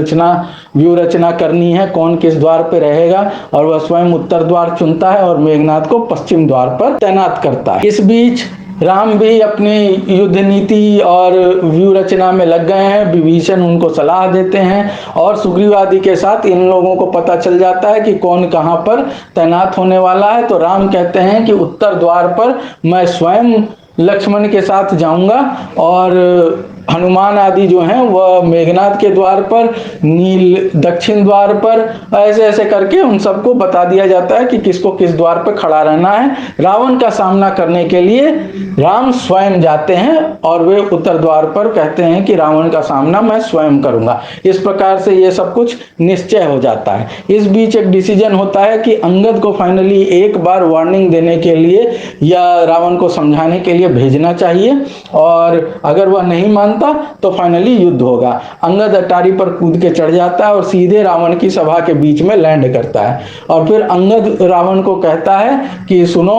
व्यूह रचना करनी है, कौन किस द्वार पे रहेगा। और वह स्वयं उत्तर द्वार चुनता है और मेघनाद को पश्चिम द्वार पर तैनात करता है। इस बीच राम भी अपनी युद्ध नीति और व्यूह रचना में लग गए हैं। विभीषण उनको सलाह देते हैं और सुग्रीव आदि के साथ इन लोगों को पता चल जाता है कि कौन कहां पर तैनात होने वाला है। तो राम कहते हैं कि उत्तर द्वार पर मैं स्वयं लक्ष्मण के साथ जाऊंगा और हनुमान आदि जो हैं वह मेघनाद के द्वार पर, नील दक्षिण द्वार पर, ऐसे ऐसे करके उन सबको बता दिया जाता है कि किसको किस द्वार पर खड़ा रहना है। रावण का सामना करने के लिए राम स्वयं जाते हैं और वे उत्तर द्वार पर कहते हैं कि रावण का सामना मैं स्वयं करूंगा। इस प्रकार से ये सब कुछ निश्चय हो जाता है। इस बीच एक डिसीजन होता है कि अंगद को फाइनली एक बार वार्निंग देने के लिए या रावण को समझाने के लिए भेजना चाहिए और अगर वह नहीं मानता तो फाइनली युद्ध होगा। अंगद अटारी पर कूद के चढ़ जाता है और सीधे रावण की सभा के बीच में लैंड करता है। और फिर अंगद रावण को कहता है कि सुनो,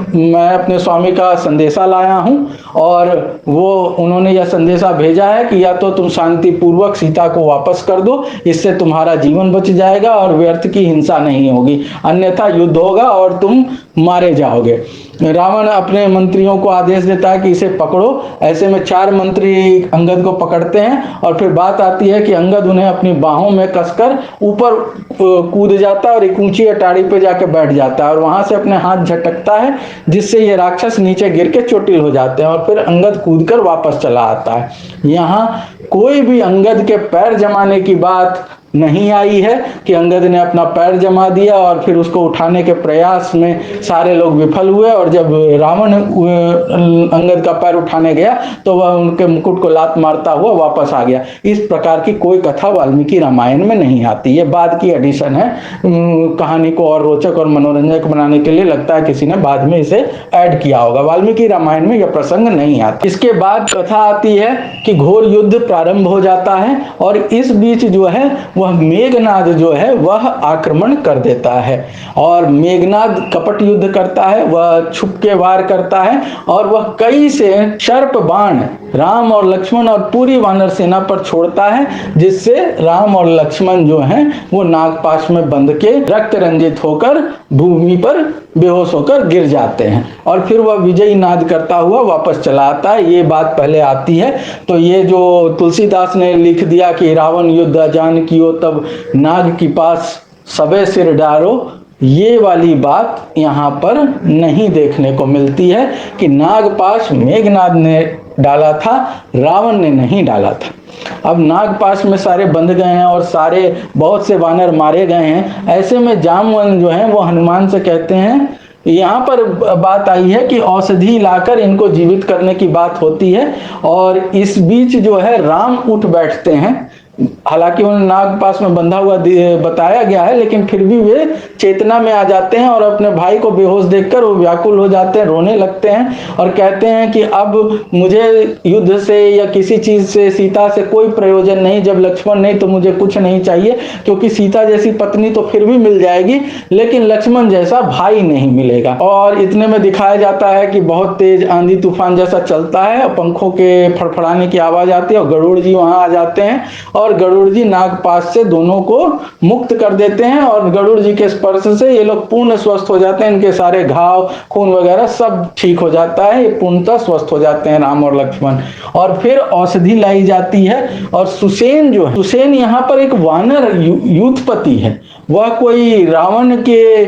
मैं अपने स्वामी का संदेशा लाया हूं और उन्होंने यह संदेशा भेजा है कि या तो तुम शांति पूर्वक सीता को वापस कर दो, इससे तुम्हारा जीवन बच जाएगा और व्यर्थ की हिंसा नहीं होगी, अन्यथा युद्ध होगा और तुम मारे जाओगे। रावण अपने मंत्रियों को आदेश देता है कि इसे पकड़ो। ऐसे में 4 मंत्री अंगद को पकड़ते हैं और फिर बात आती है कि अंगद उन्हें अपनी बाहों में कसकर ऊपर कूद जाता है और एक ऊंची अटारी पे जाके बैठ जाता है और वहां से अपने हाथ झटकता है, जिससे ये राक्षस नीचे गिर के चोटिल हो जाते हैं और फिर अंगद कूदकर वापस चला आता है। यहाँ कोई भी अंगद के पैर जमाने की बात नहीं आई है कि अंगद ने अपना पैर जमा दिया और फिर उसको उठाने के प्रयास में सारे लोग विफल हुए और जब रावण अंगद का पैर उठाने गया तो वह उनके मुकुट को लात मारता हुआ वापस आ गया। इस प्रकार की कोई कथा वाल्मीकि रामायण में नहीं आती, ये बाद की एडिशन है। कहानी को और रोचक और मनोरंजक बनाने के लिए लगता है किसी ने बाद में इसे ऐड किया होगा। वाल्मीकि रामायण में यह प्रसंग नहीं आता। इसके बाद कथा आती है कि घोर युद्ध प्रारंभ हो जाता है और इस बीच जो है वह मेघनाद जो है वह आक्रमण कर देता है और मेघनाद कपट युद्ध करता है, वह छुप के वार करता है और वह कई से सर्प बाण राम और लक्ष्मण और पूरी वानर सेना पर छोड़ता है, जिससे राम और लक्ष्मण जो हैं वो नागपाश में बंध के रक्त रंजित होकर भूमि पर बेहोश होकर गिर जाते हैं और फिर वह विजयी नाद करता हुआ वापस चला आता है। ये बात पहले आती है। तो ये जो तुलसीदास ने लिख दिया कि रावण युद्ध अजान कियो तब नाग की पास सबे सिर डारो, ये वाली बात यहाँ पर नहीं देखने को मिलती है कि नागपाश मेघनाद ने डाला था, रावण ने नहीं डाला था। अब नागपाश में सारे बंध गए हैं और सारे बहुत से वानर मारे गए हैं। ऐसे में जामवंत जो हैं वो हनुमान से कहते हैं, यहाँ पर बात आई है कि औषधि लाकर इनको जीवित करने की बात होती है और इस बीच जो है राम उठ बैठते हैं। हालांकि उन्हें नागपाश में बंधा हुआ बताया गया है, लेकिन फिर भी वे चेतना में आ जाते हैं और अपने भाई को बेहोश देखकर वो व्याकुल हो जाते हैं, रोने लगते हैं और कहते हैं कि अब मुझे युद्ध से या किसी चीज से, सीता से कोई प्रयोजन नहीं। जब लक्ष्मण नहीं तो मुझे कुछ नहीं चाहिए, क्योंकि सीता जैसी पत्नी तो फिर भी मिल जाएगी लेकिन लक्ष्मण जैसा भाई नहीं मिलेगा। और इतने में दिखाया जाता है कि बहुत तेज आंधी तूफान जैसा चलता है, पंखों के फड़फड़ाने की आवाज आती है और गरुड़ जी वहां आ जाते हैं और गरुड़ जी नागपाश से दोनों को मुक्त कर देते हैं और गरुड़ जी के स्पर्श से ये लोग पूर्ण स्वस्थ हो जाते हैं। इनके सारे घाव, खून वगैरह सब ठीक हो जाता है, ये पूर्णतः स्वस्थ हो जाते हैं राम और लक्ष्मण। और फिर औषधि लाई जाती है और सुसेन जो है, सुसेन यहाँ पर एक वानर यूथपति है, वह कोई रावण के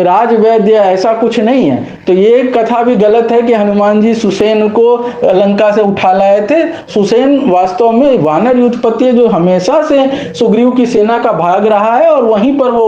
राज वैद्य ऐसा कुछ नहीं है। तो ये कथा भी गलत है कि हनुमान जी सुसेन को लंका से उठा लाए थे। सुसेन वास्तव में वानर युद्धपति है जो हमेशा से सुग्रीव की सेना का भाग रहा है और वहीं पर वो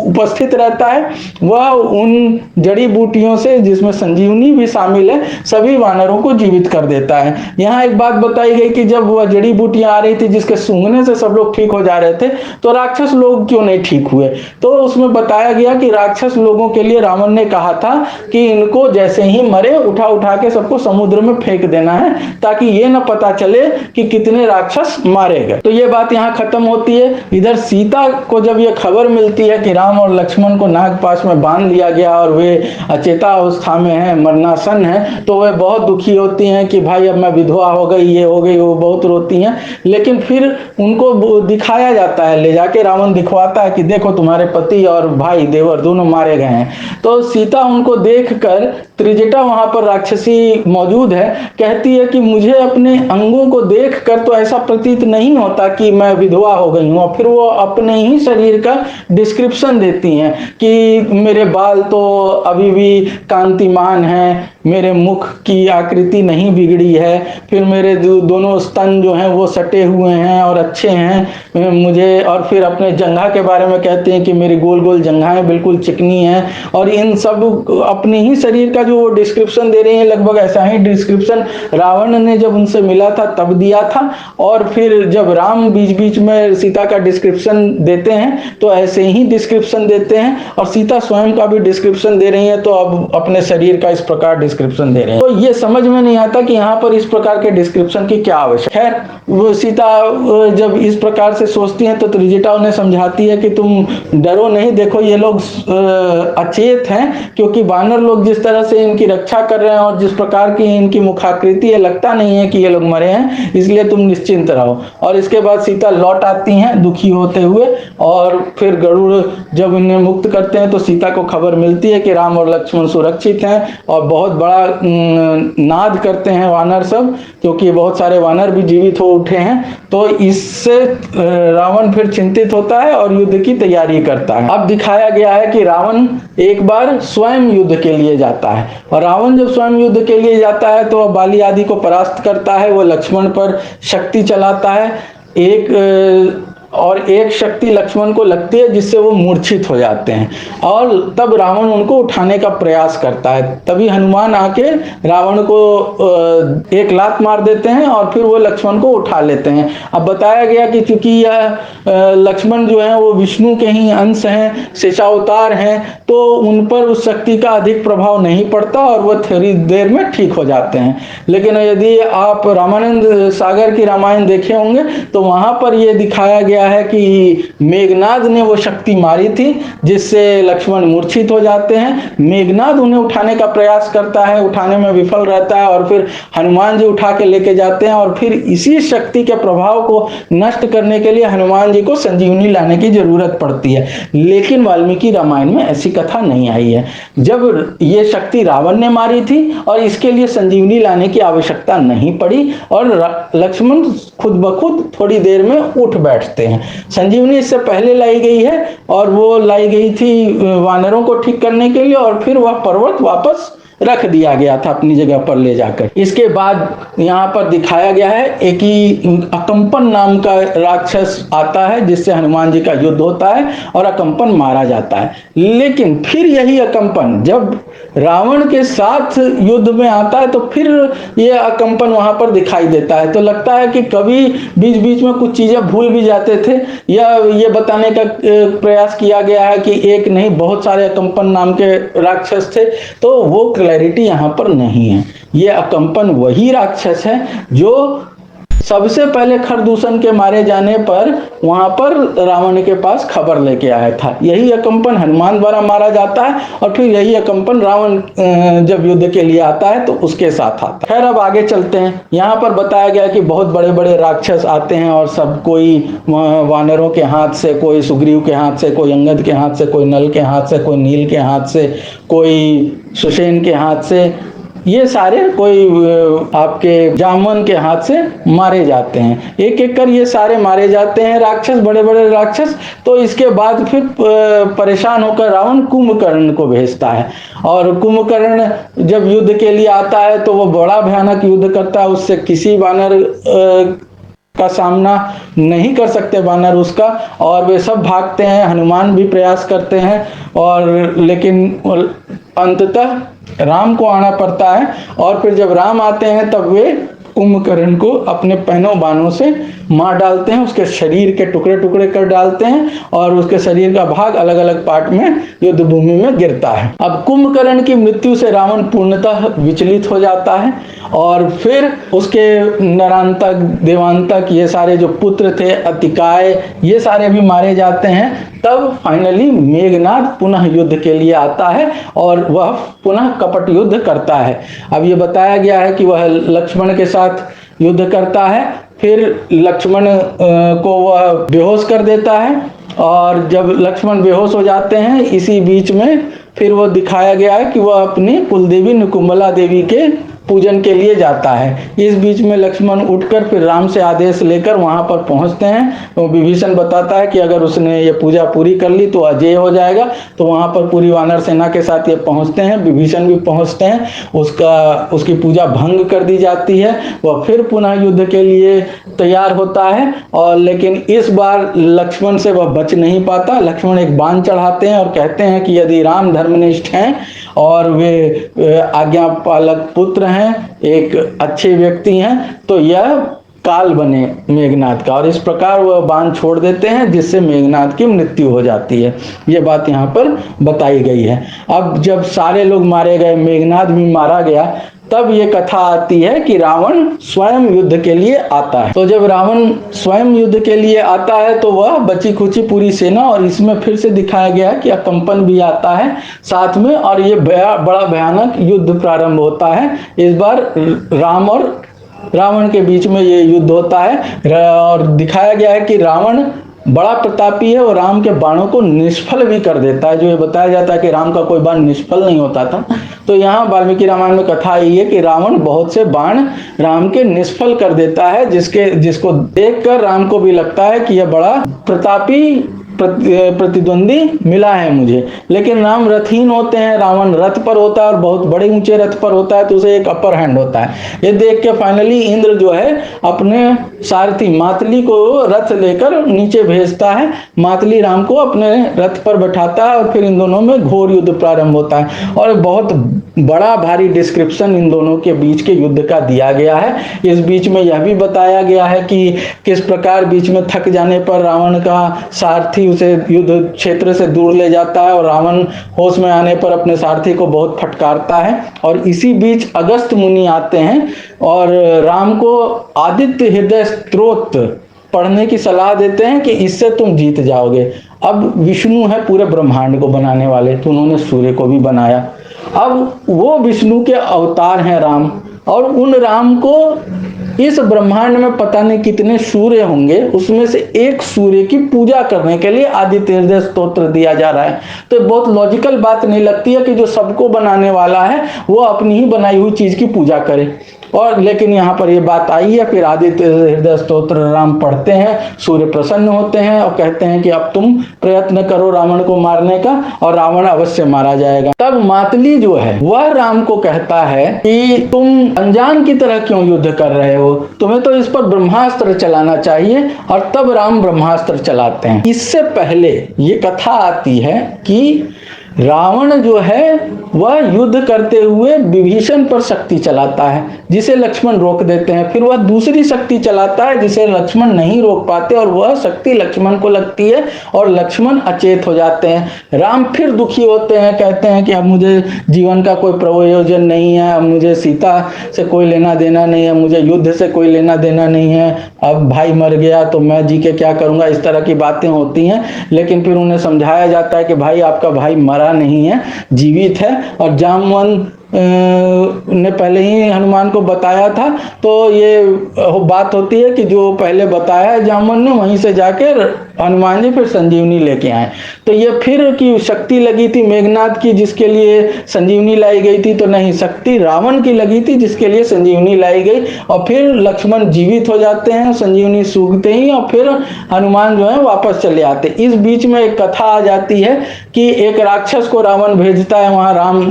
उपस्थित रहता है। वह उन जड़ी बूटियों से, जिसमें संजीवनी भी शामिल है, सभी वानरों को जीवित कर देता है। यहाँ एक बात बताई गई कि जब वह जड़ी बूटियां आ रही थी जिसके सूंघने से सब लोग ठीक हो जा रहे थे, तो राक्षस लोग क्यों नहीं ठीक हुए? तो उसमें बताया गया कि राक्षस लोगों के लिए रावण ने कहा था कि इनको जैसे ही मरे उठा उठा के सबको समुद्र में फेंक देना है, ताकि ये न पता चले कि कितने राक्षस मारे गए। तो ये बात यहाँ खत्म होती है। इधर सीता को जब ये खबर मिलती है कि राम और लक्ष्मण को नागपाश में बांध लिया गया और वे अचेता अवस्था में है, मरणासन है, तो वे बहुत दुखी होती हैं कि भाई अब मैं विधवा हो गई, ये हो गई, वो बहुत रोती हैं। लेकिन फिर उनको दिखाया जाता है, ले जाके रावण दिखवाता है कि देखो तुम्हारे पति और भाई देवर दोनों मारे गए हैं। तो सीता उनको देखकर, त्रिजटा वहां पर राक्षसी मौजूद है, कहती है कि मुझे अपने अंगों को देखकर तो ऐसा प्रतीत नहीं होता कि मैं विधवा हो गई हूं। और फिर वो अपने ही शरीर का डिस्क्रिप्शन देती हैं कि मेरे बाल तो अभी भी कांतिमान हैं, मेरे मुख की आकृति नहीं बिगड़ी है, फिर मेरे दोनों स्तन जो हैं वो सटे हुए हैं और अच्छे हैं मुझे। और फिर अपने जंघा के बारे में कहते हैं कि मेरी गोल गोल जंघाएं बिल्कुल चिकनी हैं। और इन सब अपने ही शरीर का जो वो डिस्क्रिप्शन दे रही हैं, लगभग ऐसा ही डिस्क्रिप्शन रावण ने जब उनसे मिला था तब दिया था। और फिर जब राम बीच बीच में सीता का डिस्क्रिप्शन देते हैं तो ऐसे ही डिस्क्रिप्शन देते हैं, और सीता स्वयं का भी डिस्क्रिप्शन दे रही है, तो अब अपने शरीर का इस प्रकार डिस्क्रिप्शन दे रहे हैं। तो ये समझ में नहीं आता कि यहाँ पर इस प्रकार के डिस्क्रिप्शन की क्या आवश्यकता है। खैर, वो सीता जब इस प्रकार से सोचती हैं तो त्रिजटा उन्हें समझाती है कि तुम डरो नहीं, देखो ये लोग अचेत हैं, क्योंकि वानर लोग जिस तरह से इनकी रक्षा कर रहे हैं और जिस प्रकार की इनकी मुखाकृति है, लगता नहीं है कि ये लोग मरे हैं, इसलिए तुम निश्चिंत रहो। और इसके बाद सीता लौट आती हैं दुखी होते हुए, और फिर गरुड़ जब इन्हें मुक्त करते हैं तो सीता को खबर मिलती है कि राम और लक्ष्मण सुरक्षित हैं। और बहुत बड़ा नाद करते हैं वानर सब, क्योंकि बहुत सारे वानर भी जीवित हो उठे हैं। तो इससे रावण फिर चिंतित होता है और युद्ध की तैयारी करता है। अब दिखाया गया है कि रावण एक बार स्वयं युद्ध के लिए जाता है, और रावण जब स्वयं युद्ध के लिए जाता है तो बाली आदि को परास्त करता है। वो लक्ष्मण पर शक्ति चलाता है, एक शक्ति लक्ष्मण को लगती है जिससे वो मूर्छित हो जाते हैं, और तब रावण उनको उठाने का प्रयास करता है। तभी हनुमान आके रावण को एक लात मार देते हैं और फिर वो लक्ष्मण को उठा लेते हैं। अब बताया गया कि चूंकि यह लक्ष्मण जो है वो विष्णु के ही अंश हैं, शेषावतार हैं, तो उन पर उस शक्ति का अधिक प्रभाव नहीं पड़ता और वो थोड़ी देर में ठीक हो जाते हैं। लेकिन यदि आप रामानंद सागर की रामायण देखे होंगे तो वहां पर ये दिखाया गया है कि मेघनाद ने वो शक्ति मारी थी जिससे लक्ष्मण मूर्छित हो जाते हैं। मेघनाद उन्हें उठाने का प्रयास करता है, उठाने में विफल रहता है, और फिर हनुमान जी उठा के लेके जाते हैं। और फिर इसी शक्ति के प्रभाव को नष्ट करने के लिए हनुमान जी को संजीवनी लाने की जरूरत पड़ती है। लेकिन वाल्मीकि रामायण में ऐसी कथा नहीं आई है। जब ये शक्ति रावण ने मारी थी और इसके लिए संजीवनी लाने की आवश्यकता नहीं पड़ी, और लक्ष्मण खुद ब खुद थोड़ी देर में उठ बैठते हैं। संजीवनी इससे पहले लाई गई है, और वो लाई गई थी वानरों को ठीक करने के लिए, और फिर वह पर्वत वापस रख दिया गया था अपनी जगह पर ले जाकर। इसके बाद यहाँ पर दिखाया गया है एक ही अकंपन नाम का राक्षस आता है जिससे हनुमान जी का युद्ध होता है और अकंपन मारा जाता है। लेकिन फिर यही अकंपन जब रावण के साथ युद्ध में आता है तो फिर ये अकंपन वहां पर दिखाई देता है। तो लगता है कि कभी बीच बीच में कुछ चीजें भूल भी जाते थे, या ये बताने का प्रयास किया गया है कि एक नहीं बहुत सारे अकंपन नाम के राक्षस थे। तो वो क्लैरिटी यहाँ पर नहीं है। ये अकंपन वही राक्षस है जो सबसे पहले खरदूषण के मारे जाने पर वहां पर रावण के पास खबर लेके आया था। यही अकंपन हनुमान द्वारा मारा जाता है, और फिर यही अकंपन रावण जब युद्ध के लिए आता है तो उसके साथ आता है। खैर, अब आगे चलते हैं। यहाँ पर बताया गया कि बहुत बड़े बड़े राक्षस आते हैं, और सब कोई वानरों के हाथ से, कोई सुग्रीव के हाथ से, कोई अंगद के हाथ से, कोई नल के हाथ से, कोई नील के हाथ से, कोई सुषेण के हाथ से ये सारे कोई आपके जामवन के हाथ से मारे जाते हैं। एक एक कर ये सारे मारे जाते हैं राक्षस, बड़े बड़े राक्षस। तो इसके बाद फिर परेशान होकर रावण कुंभकर्ण को भेजता है, और कुंभकर्ण जब युद्ध के लिए आता है तो वो बड़ा भयानक युद्ध करता है। उससे किसी वानर का सामना नहीं कर सकते वानर उसका, और वे सब भागते हैं। हनुमान भी प्रयास करते हैं, और लेकिन अंततः राम को आना पड़ता है। और फिर जब राम आते हैं तब वे कुंभकर्ण को अपने पैनों बाणों से मार डालते हैं, उसके शरीर के टुकड़े टुकड़े कर डालते हैं, और उसके शरीर का भाग अलग अलग पार्ट में युद्ध भूमि में गिरता है। अब कुंभकर्ण की मृत्यु से रावण पूर्णतः विचलित हो जाता है, और फिर उसके नरांतक, देवांतक, ये सारे जो पुत्र थे, अतिकाय, ये सारे भी मारे जाते हैं। तब फाइनली मेघनाद पुनः युद्ध के लिए आता है, और वह पुनः कपट युद्ध करता है। अब ये बताया गया है कि वह लक्ष्मण के साथ युद्ध करता है, फिर लक्ष्मण को वह बेहोश कर देता है, और जब लक्ष्मण बेहोश हो जाते हैं इसी बीच में फिर वो दिखाया गया है कि वह अपनी कुलदेवी निकुंभला देवी के पूजन के लिए जाता है। इस बीच में लक्ष्मण उठकर फिर राम से आदेश लेकर वहां पर पहुंचते हैं। तो विभीषण बताता है कि अगर उसने ये पूजा पूरी कर ली तो अजय हो जाएगा। तो वहां पर पूरी वानर सेना के साथ ये पहुंचते हैं, विभीषण भी पहुंचते हैं, उसकी पूजा भंग कर दी जाती है। वह फिर पुनः युद्ध के लिए तैयार होता है, और लेकिन इस बार लक्ष्मण से वह बच नहीं पाता। लक्ष्मण एक बाण चढ़ाते हैं और कहते हैं कि यदि राम धर्मनिष्ठ हैं और वे आज्ञा पालक पुत्र हैं, एक अच्छे व्यक्ति हैं, तो यह काल बने मेघनाद का। और इस प्रकार वह बाण छोड़ देते हैं, जिससे मेघनाद की मृत्यु हो जाती है। यह बात यहाँ पर बताई गई है। अब जब सारे लोग मारे गए, मेघनाद भी मारा गया, तब ये कथा आती है कि रावण स्वयं युद्ध के लिए आता है। तो जब रावण स्वयं युद्ध के लिए आता है तो वह बची खुची पूरी सेना, और इसमें फिर से दिखाया गया है कि अकंपन भी आता है साथ में, और ये बड़ा भयानक युद्ध प्रारंभ होता है। इस बार राम और रावण के बीच में ये युद्ध होता है, और दिखाया गया है कि रावण बड़ा प्रतापी है और राम के बाणों को निष्फल भी कर देता है। जो ये बताया जाता है कि राम का कोई बाण निष्फल नहीं होता था, तो यहाँ वाल्मीकि रामायण में कथा ये है कि रावण बहुत से बाण राम के निष्फल कर देता है, जिसको देखकर राम को भी लगता है कि यह बड़ा प्रतापी प्रतिद्वंदी मिला है मुझे। लेकिन राम रथहीन होते हैं, रावण रथ पर होता है और बहुत बड़े ऊंचे रथ पर होता है, तो उसे एक अपर हैंड होता है। ये देख के फाइनली इंद्र जो है अपने सारथी मातली को रथ लेकर नीचे भेजता है। मातली राम को अपने रथ पर बैठाता है, और फिर इन दोनों में घोर युद्ध प्रारंभ होता है। और बहुत बड़ा भारी डिस्क्रिप्शन इन दोनों के बीच के युद्ध का दिया गया है। इस बीच में यह भी बताया गया है कि किस प्रकार बीच में थक जाने पर रावण का सारथी उसे युद्ध क्षेत्र से दूर ले जाता है, और रावण होश में आने पर अपने सारथी को बहुत फटकारता है। और इसी बीच अगस्त मुनि आते हैं और राम को आदित्य हृदय स्तोत्र पढ़ने की सलाह देते हैं कि इससे तुम जीत जाओगे। अब विष्णु है पूरे ब्रह्मांड को बनाने वाले, तो उन्होंने सूर्य को भी बनाया। अब वो विष्णु के अवतार हैं राम, और उन राम को इस ब्रह्मांड में पता नहीं कितने सूर्य होंगे, उसमें से एक सूर्य की पूजा करने के लिए आदित्य हृदय स्तोत्र दिया जा रहा है। तो बहुत लॉजिकल बात नहीं लगती है कि जो सबको बनाने वाला है वो अपनी ही बनाई हुई चीज की पूजा करे। और लेकिन यहाँ पर ये बात आई है, फिर आदित्य हृदय स्तोत्र राम पढ़ते हैं, सूर्य प्रसन्न होते हैं और कहते हैं कि अब तुम प्रयत्न करो रावण को मारने का, और रावण अवश्य मारा जाएगा। तब मातली जो है वह राम को कहता है कि तुम अनजान की तरह क्यों युद्ध कर रहे हो, तुम्हें तो इस पर ब्रह्मास्त्र चलाना चाहिए। और तब राम ब्रह्मास्त्र चलाते हैं। इससे पहले ये कथा आती है कि रावण जो है वह युद्ध करते हुए विभीषण पर शक्ति चलाता है, जिसे लक्ष्मण रोक देते हैं। फिर वह दूसरी शक्ति चलाता है जिसे लक्ष्मण नहीं रोक पाते, और वह शक्ति लक्ष्मण को लगती है और लक्ष्मण अचेत हो जाते हैं। राम फिर दुखी होते हैं, कहते हैं कि अब मुझे जीवन का कोई प्रयोजन नहीं है, अब मुझे सीता से कोई लेना देना नहीं है, मुझे युद्ध से कोई लेना देना नहीं है, अब भाई मर गया तो मैं जी के क्या करूंगा। इस तरह की बातें होती हैं। लेकिन फिर उन्हें समझाया जाता है कि भाई आपका भाई मरा नहीं है, जीवित है। और जामवन ने पहले ही हनुमान को बताया था। तो ये बात होती है कि जो पहले बताया है जामवंत ने, वहीं से जाकर हनुमान जी फिर संजीवनी लेके आए। तो ये फिर की शक्ति लगी थी मेघनाथ की जिसके लिए संजीवनी लाई गई थी, तो नहीं, शक्ति रावण की लगी थी जिसके लिए संजीवनी लाई गई। और फिर लक्ष्मण जीवित हो जाते हैं संजीवनी सूखते ही, और फिर हनुमान जो है वापस चले आते। इस बीच में एक कथा आ जाती है कि एक राक्षस को रावण भेजता है वहां राम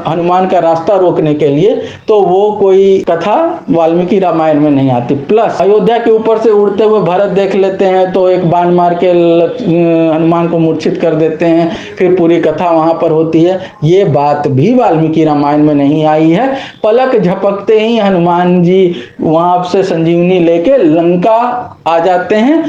हनुमान का रास्ता रोकने के लिए, तो वो कोई कथा वाल्मीकि रामायण में नहीं आती। प्लस अयोध्या के ऊपर से उड़ते हुए भरत देख लेते हैं तो एक बाण मार के हनुमान को मूर्छित कर देते हैं, फिर पूरी कथा वहां पर होती है। ये बात भी वाल्मीकि रामायण में नहीं आई है। पलक झपकते ही हनुमान जी वहां से संजीवनी लेके लंका आ जाते हैं,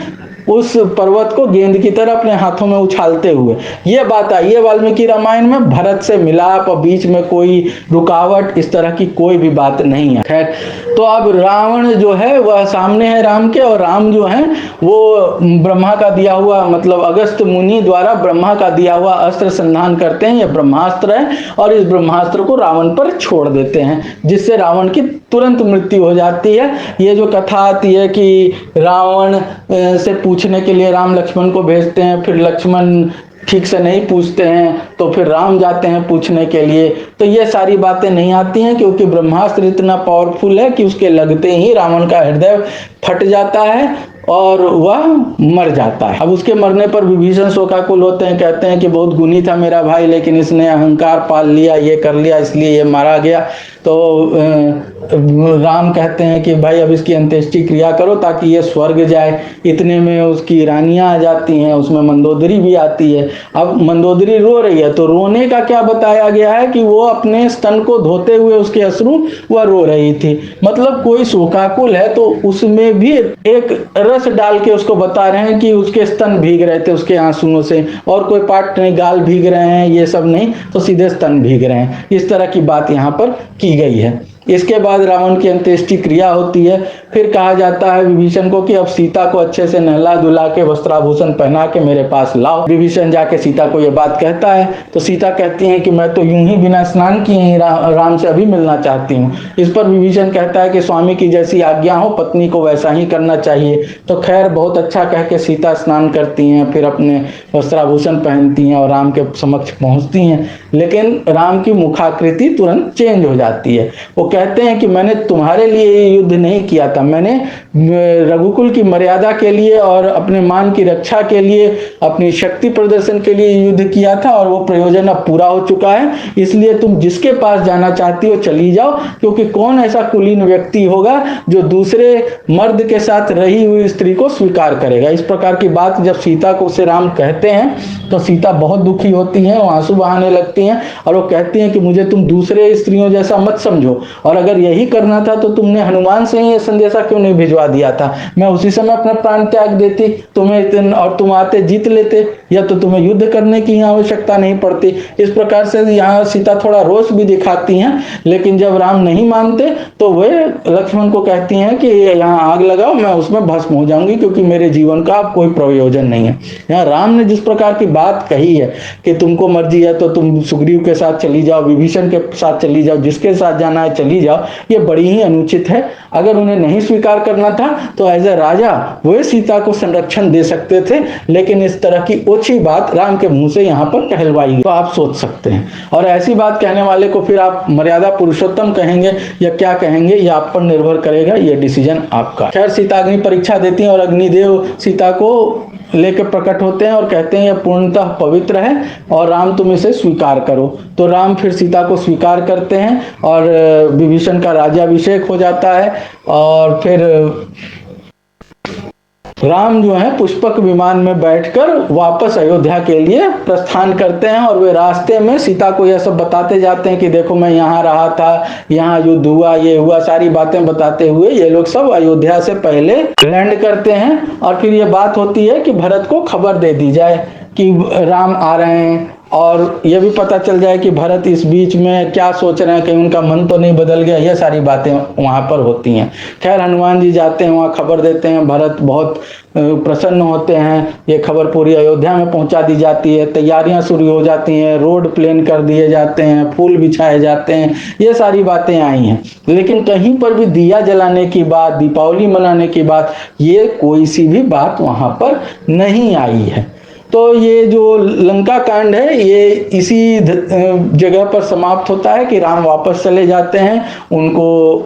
उस पर्वत को गेंद की तरह अपने हाथों में उछालते हुए। ये बात आई है वाल्मीकि रामायण में। भरत से मिलाप और बीच में कोई रुकावट, इस तरह की कोई भी बात नहीं है। खैर, तो अब रावण जो है वह सामने है राम के, और राम जो है वो ब्रह्मा का दिया हुआ, मतलब अगस्त मुनि द्वारा ब्रह्मा का दिया हुआ अस्त्र संधान करते हैं। यह ब्रह्मास्त्र है, और इस ब्रह्मास्त्र को रावण पर छोड़ देते हैं, जिससे रावण की तुरंत मृत्यु हो जाती है। ये जो कथा आती है कि रावण से पूछने के लिए राम लक्ष्मण को भेजते हैं, फिर लक्ष्मण ठीक से नहीं पूछते हैं, तो फिर राम जाते हैं पूछने के लिए, तो ये सारी बातें नहीं आती हैं, क्योंकि ब्रह्मास्त्र इतना पावरफुल है कि उसके लगते ही रावण का हृदय फट जाता है और वह मर जाता है। अब उसके मरने पर विभीषण शोकाकुल होते हैं, कहते हैं कि बहुत गुणी था मेरा भाई, लेकिन इसने अहंकार पाल लिया, ये कर लिया, इसलिए ये मारा गया। तो राम कहते हैं कि भाई अब इसकी अंत्येष्टि क्रिया करो ताकि ये स्वर्ग जाए। इतने में उसकी रानियां आ जाती हैं, उसमें मंदोदरी भी आती है। अब मंदोदरी रो रही है, तो रोने का क्या बताया गया है कि वो अपने स्तन को धोते हुए उसके अश्रु वह रो रही थी। मतलब कोई शोकाकुल है तो उसमें भी एक रस डाल के उसको बता रहे हैं कि उसके स्तन भीग रहे थे उसके आंसुओं से, और कोई पार्ट नहीं, गाल भीग रहे हैं ये सब नहीं, तो सीधे स्तन भीग रहे हैं। इस तरह की बात यहाँ पर की गई है। इसके बाद रावण की अंत्येष्टि क्रिया होती है। फिर कहा जाता है विभीषण को कि अब सीता को अच्छे से नहला धुला के वस्त्राभूषण पहना के मेरे पास लाओ। विभीषण जाके सीता को यह बात कहता है, तो सीता कहती है कि मैं तो यूं ही बिना स्नान किए ही राम से अभी मिलना चाहती हूँ। इस पर विभीषण कहता है कि स्वामी की जैसी आज्ञा हो, पत्नी को वैसा ही करना चाहिए। तो खैर बहुत अच्छा कह के सीता स्नान करती हैं, फिर अपने वस्त्राभूषण पहनती हैं और राम के समक्ष पहुंचती हैं। लेकिन राम की मुखाकृति तुरंत चेंज हो जाती है। वो कहते हैं कि मैंने तुम्हारे लिए ये युद्ध नहीं किया था, मैंने रघुकुल की मर्यादा के लिए और अपने मान की रक्षा के लिए, अपनी शक्ति प्रदर्शन के लिए युद्ध किया था, और वो प्रयोजन अब पूरा हो चुका है। इसलिए तुम जिसके पास जाना चाहती हो चली जाओ, क्योंकि कौन ऐसा कुलीन व्यक्ति होगा जो दूसरे मर्द के साथ रही हुई स्त्री को स्वीकार करेगा। इस प्रकार की बात जब सीता को से राम कहते हैं तो सीता बहुत दुखी होती हैं, वो आंसू बहाने लगती हैं, और वो कहती हैं कि मुझे तुम दूसरे स्त्रियों जैसा मत समझो, और अगर यही करना था तो तुमने हनुमान से ही ये संदेशा क्यों नहीं भिजवा दिया था? मैं उसी समय अपना प्राण त्याग देती तुम्हें, और तुम आते जीत लेते, या तो तुम्हें युद्ध करने की आवश्यकता नहीं पड़ती। इस प्रकार से यहाँ सीता थोड़ा रोष भी दिखाती हैं। लेकिन जब राम नहीं मानते तो वे लक्ष्मण को कहती हैं कि यहाँ आग लगाओ, मैं उसमें भस्म हो जाऊंगी, क्योंकि मेरे जीवन का अब कोई प्रयोजन नहीं है। यहाँ राम ने जिस प्रकार की बात कही है कि तुमको मर्जी है तो तुम सुग्रीव के साथ चली जाओ, विभीषण के साथ चली जाओ, जिसके साथ जाना है चली जाओ, ये बड़ी ही अनुचित है। अगर उन्हें नहीं स्वीकार करना था तो एज ए राजा वे सीता को संरक्षण दे सकते थे, लेकिन इस तरह की ओछी बात राम के मुंह से यहाँ पर कहलवाई गई। तो आप सोच सकते हैं, और ऐसी बात कहने वाले को फिर आप मर्यादा पुरुषोत्तम कहेंगे या क्या कहेंगे, ये आप पर निर्भर करेगा, ये डिसीजन आपका। खैर सीता अग्नि परीक्षा देती हैं, और अग्निदेव सीता को लेकर प्रकट होते हैं और कहते हैं यह पूर्णतः पवित्र है और राम तुम इसे स्वीकार करो। तो राम फिर सीता को स्वीकार करते हैं, और विभीषण का राज्याभिषेक हो जाता है। और फिर राम जो है पुष्पक विमान में बैठकर वापस अयोध्या के लिए प्रस्थान करते हैं, और वे रास्ते में सीता को यह सब बताते जाते हैं कि देखो मैं यहाँ रहा था, यहाँ युद्ध हुआ, ये हुआ, सारी बातें बताते हुए ये लोग सब अयोध्या से पहले लैंड करते हैं। और फिर ये बात होती है कि भरत को खबर दे दी जाए कि राम आ रहे हैं, और ये भी पता चल जाए कि भरत इस बीच में क्या सोच रहे हैं, कहीं उनका मन तो नहीं बदल गया। ये सारी बातें वहाँ पर होती हैं। खैर हनुमान जी जाते हैं वहाँ, खबर देते हैं, भरत बहुत प्रसन्न होते हैं। ये खबर पूरी अयोध्या में पहुंचा दी जाती है, तैयारियां शुरू हो जाती हैं, रोड प्लेन कर दिए जाते हैं, फूल बिछाए जाते हैं, ये सारी बातें आई हैं। लेकिन कहीं पर भी दिया जलाने की बात, दीपावली मनाने की बात, ये कोई सी भी बात वहां पर नहीं आई है। तो ये जो लंका कांड है ये इसी जगह पर समाप्त होता है कि राम वापस चले जाते हैं, उनको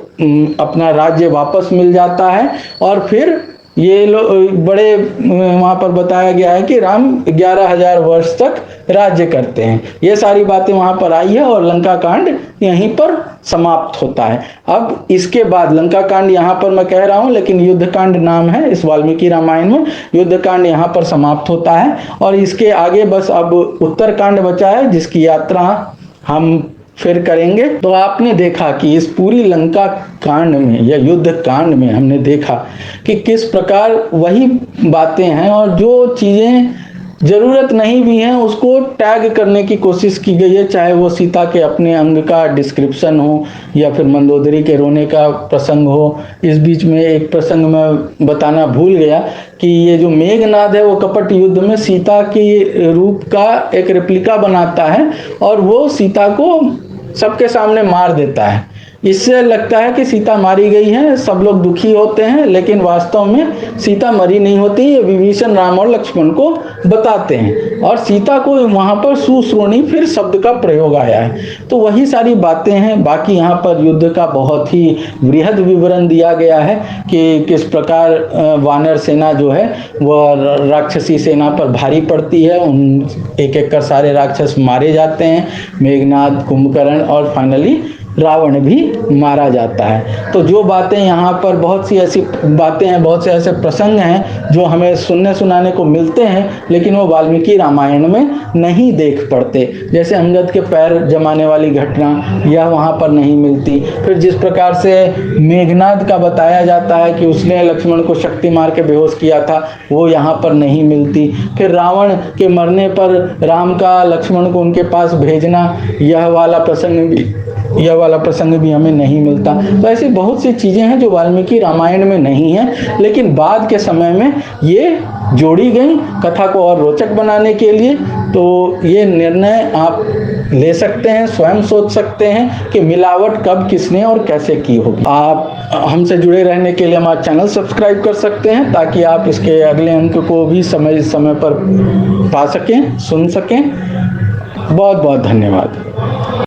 अपना राज्य वापस मिल जाता है। और फिर ये लोग बड़े वहाँ पर बताया गया है कि राम 11,000 वर्ष तक राज्य करते हैं। ये सारी बातें वहाँ पर आई है और लंका कांड यहीं पर समाप्त होता है। अब इसके बाद लंका कांड यहाँ पर मैं कह रहा हूँ, लेकिन युद्ध कांड नाम है इस वाल्मीकि रामायण में। युद्ध कांड यहाँ पर समाप्त होता है और इसके आगे बस अब उत्तर कांड बचा है, जिसकी यात्रा हम फिर करेंगे। तो आपने देखा कि इस पूरी लंका कांड में या युद्ध कांड में हमने देखा कि किस प्रकार वही बातें हैं और जो चीजें जरूरत नहीं भी हैं उसको टैग करने की कोशिश की गई है। चाहे वो सीता के अपने अंग का डिस्क्रिप्शन हो या फिर मंदोदरी के रोने का प्रसंग हो। इस बीच में एक प्रसंग मैं बताना भूल गया कि ये जो मेघनाद है वो कपट युद्ध में सीता के रूप का एक रेप्लिका बनाता है और वो सीता को सबके सामने मार देता है। इससे लगता है कि सीता मारी गई है, सब लोग दुखी होते हैं, लेकिन वास्तव में सीता मरी नहीं होती। ये विभीषण राम और लक्ष्मण को बताते हैं और सीता को वहां पर सुश्रोणी फिर शब्द का प्रयोग आया है। तो वही सारी बातें हैं। बाकी यहाँ पर युद्ध का बहुत ही वृहद विवरण दिया गया है कि किस प्रकार वानर सेना जो है वह राक्षसी सेना पर भारी पड़ती है, उन एक एक कर सारे राक्षस मारे जाते हैं, मेघनाद, कुंभकर्ण और फाइनली रावण भी मारा जाता है। तो जो बातें यहाँ पर बहुत सी ऐसी बातें हैं, बहुत से ऐसे प्रसंग हैं जो हमें सुनने सुनाने को मिलते हैं, लेकिन वो वाल्मीकि रामायण में नहीं देख पड़ते। जैसे अंगद के पैर जमाने वाली घटना यह वहाँ पर नहीं मिलती। फिर जिस प्रकार से मेघनाद का बताया जाता है कि उसने लक्ष्मण को शक्ति मार के बेहोश किया था, वो यहाँ पर नहीं मिलती। फिर रावण के मरने पर राम का लक्ष्मण को उनके पास भेजना, यह वाला प्रसंग भी हमें नहीं मिलता। तो ऐसी बहुत सी चीजें हैं जो वाल्मीकि रामायण में नहीं है, लेकिन बाद के समय में ये जोड़ी गई कथा को और रोचक बनाने के लिए। तो ये निर्णय आप ले सकते हैं, स्वयं सोच सकते हैं कि मिलावट कब, किसने और कैसे की होगी। आप हमसे जुड़े रहने के लिए हमारा चैनल सब्सक्राइब कर सकते हैं ताकि आप इसके अगले अंक को भी समय पर पा सकें, सुन सकें। बहुत बहुत धन्यवाद।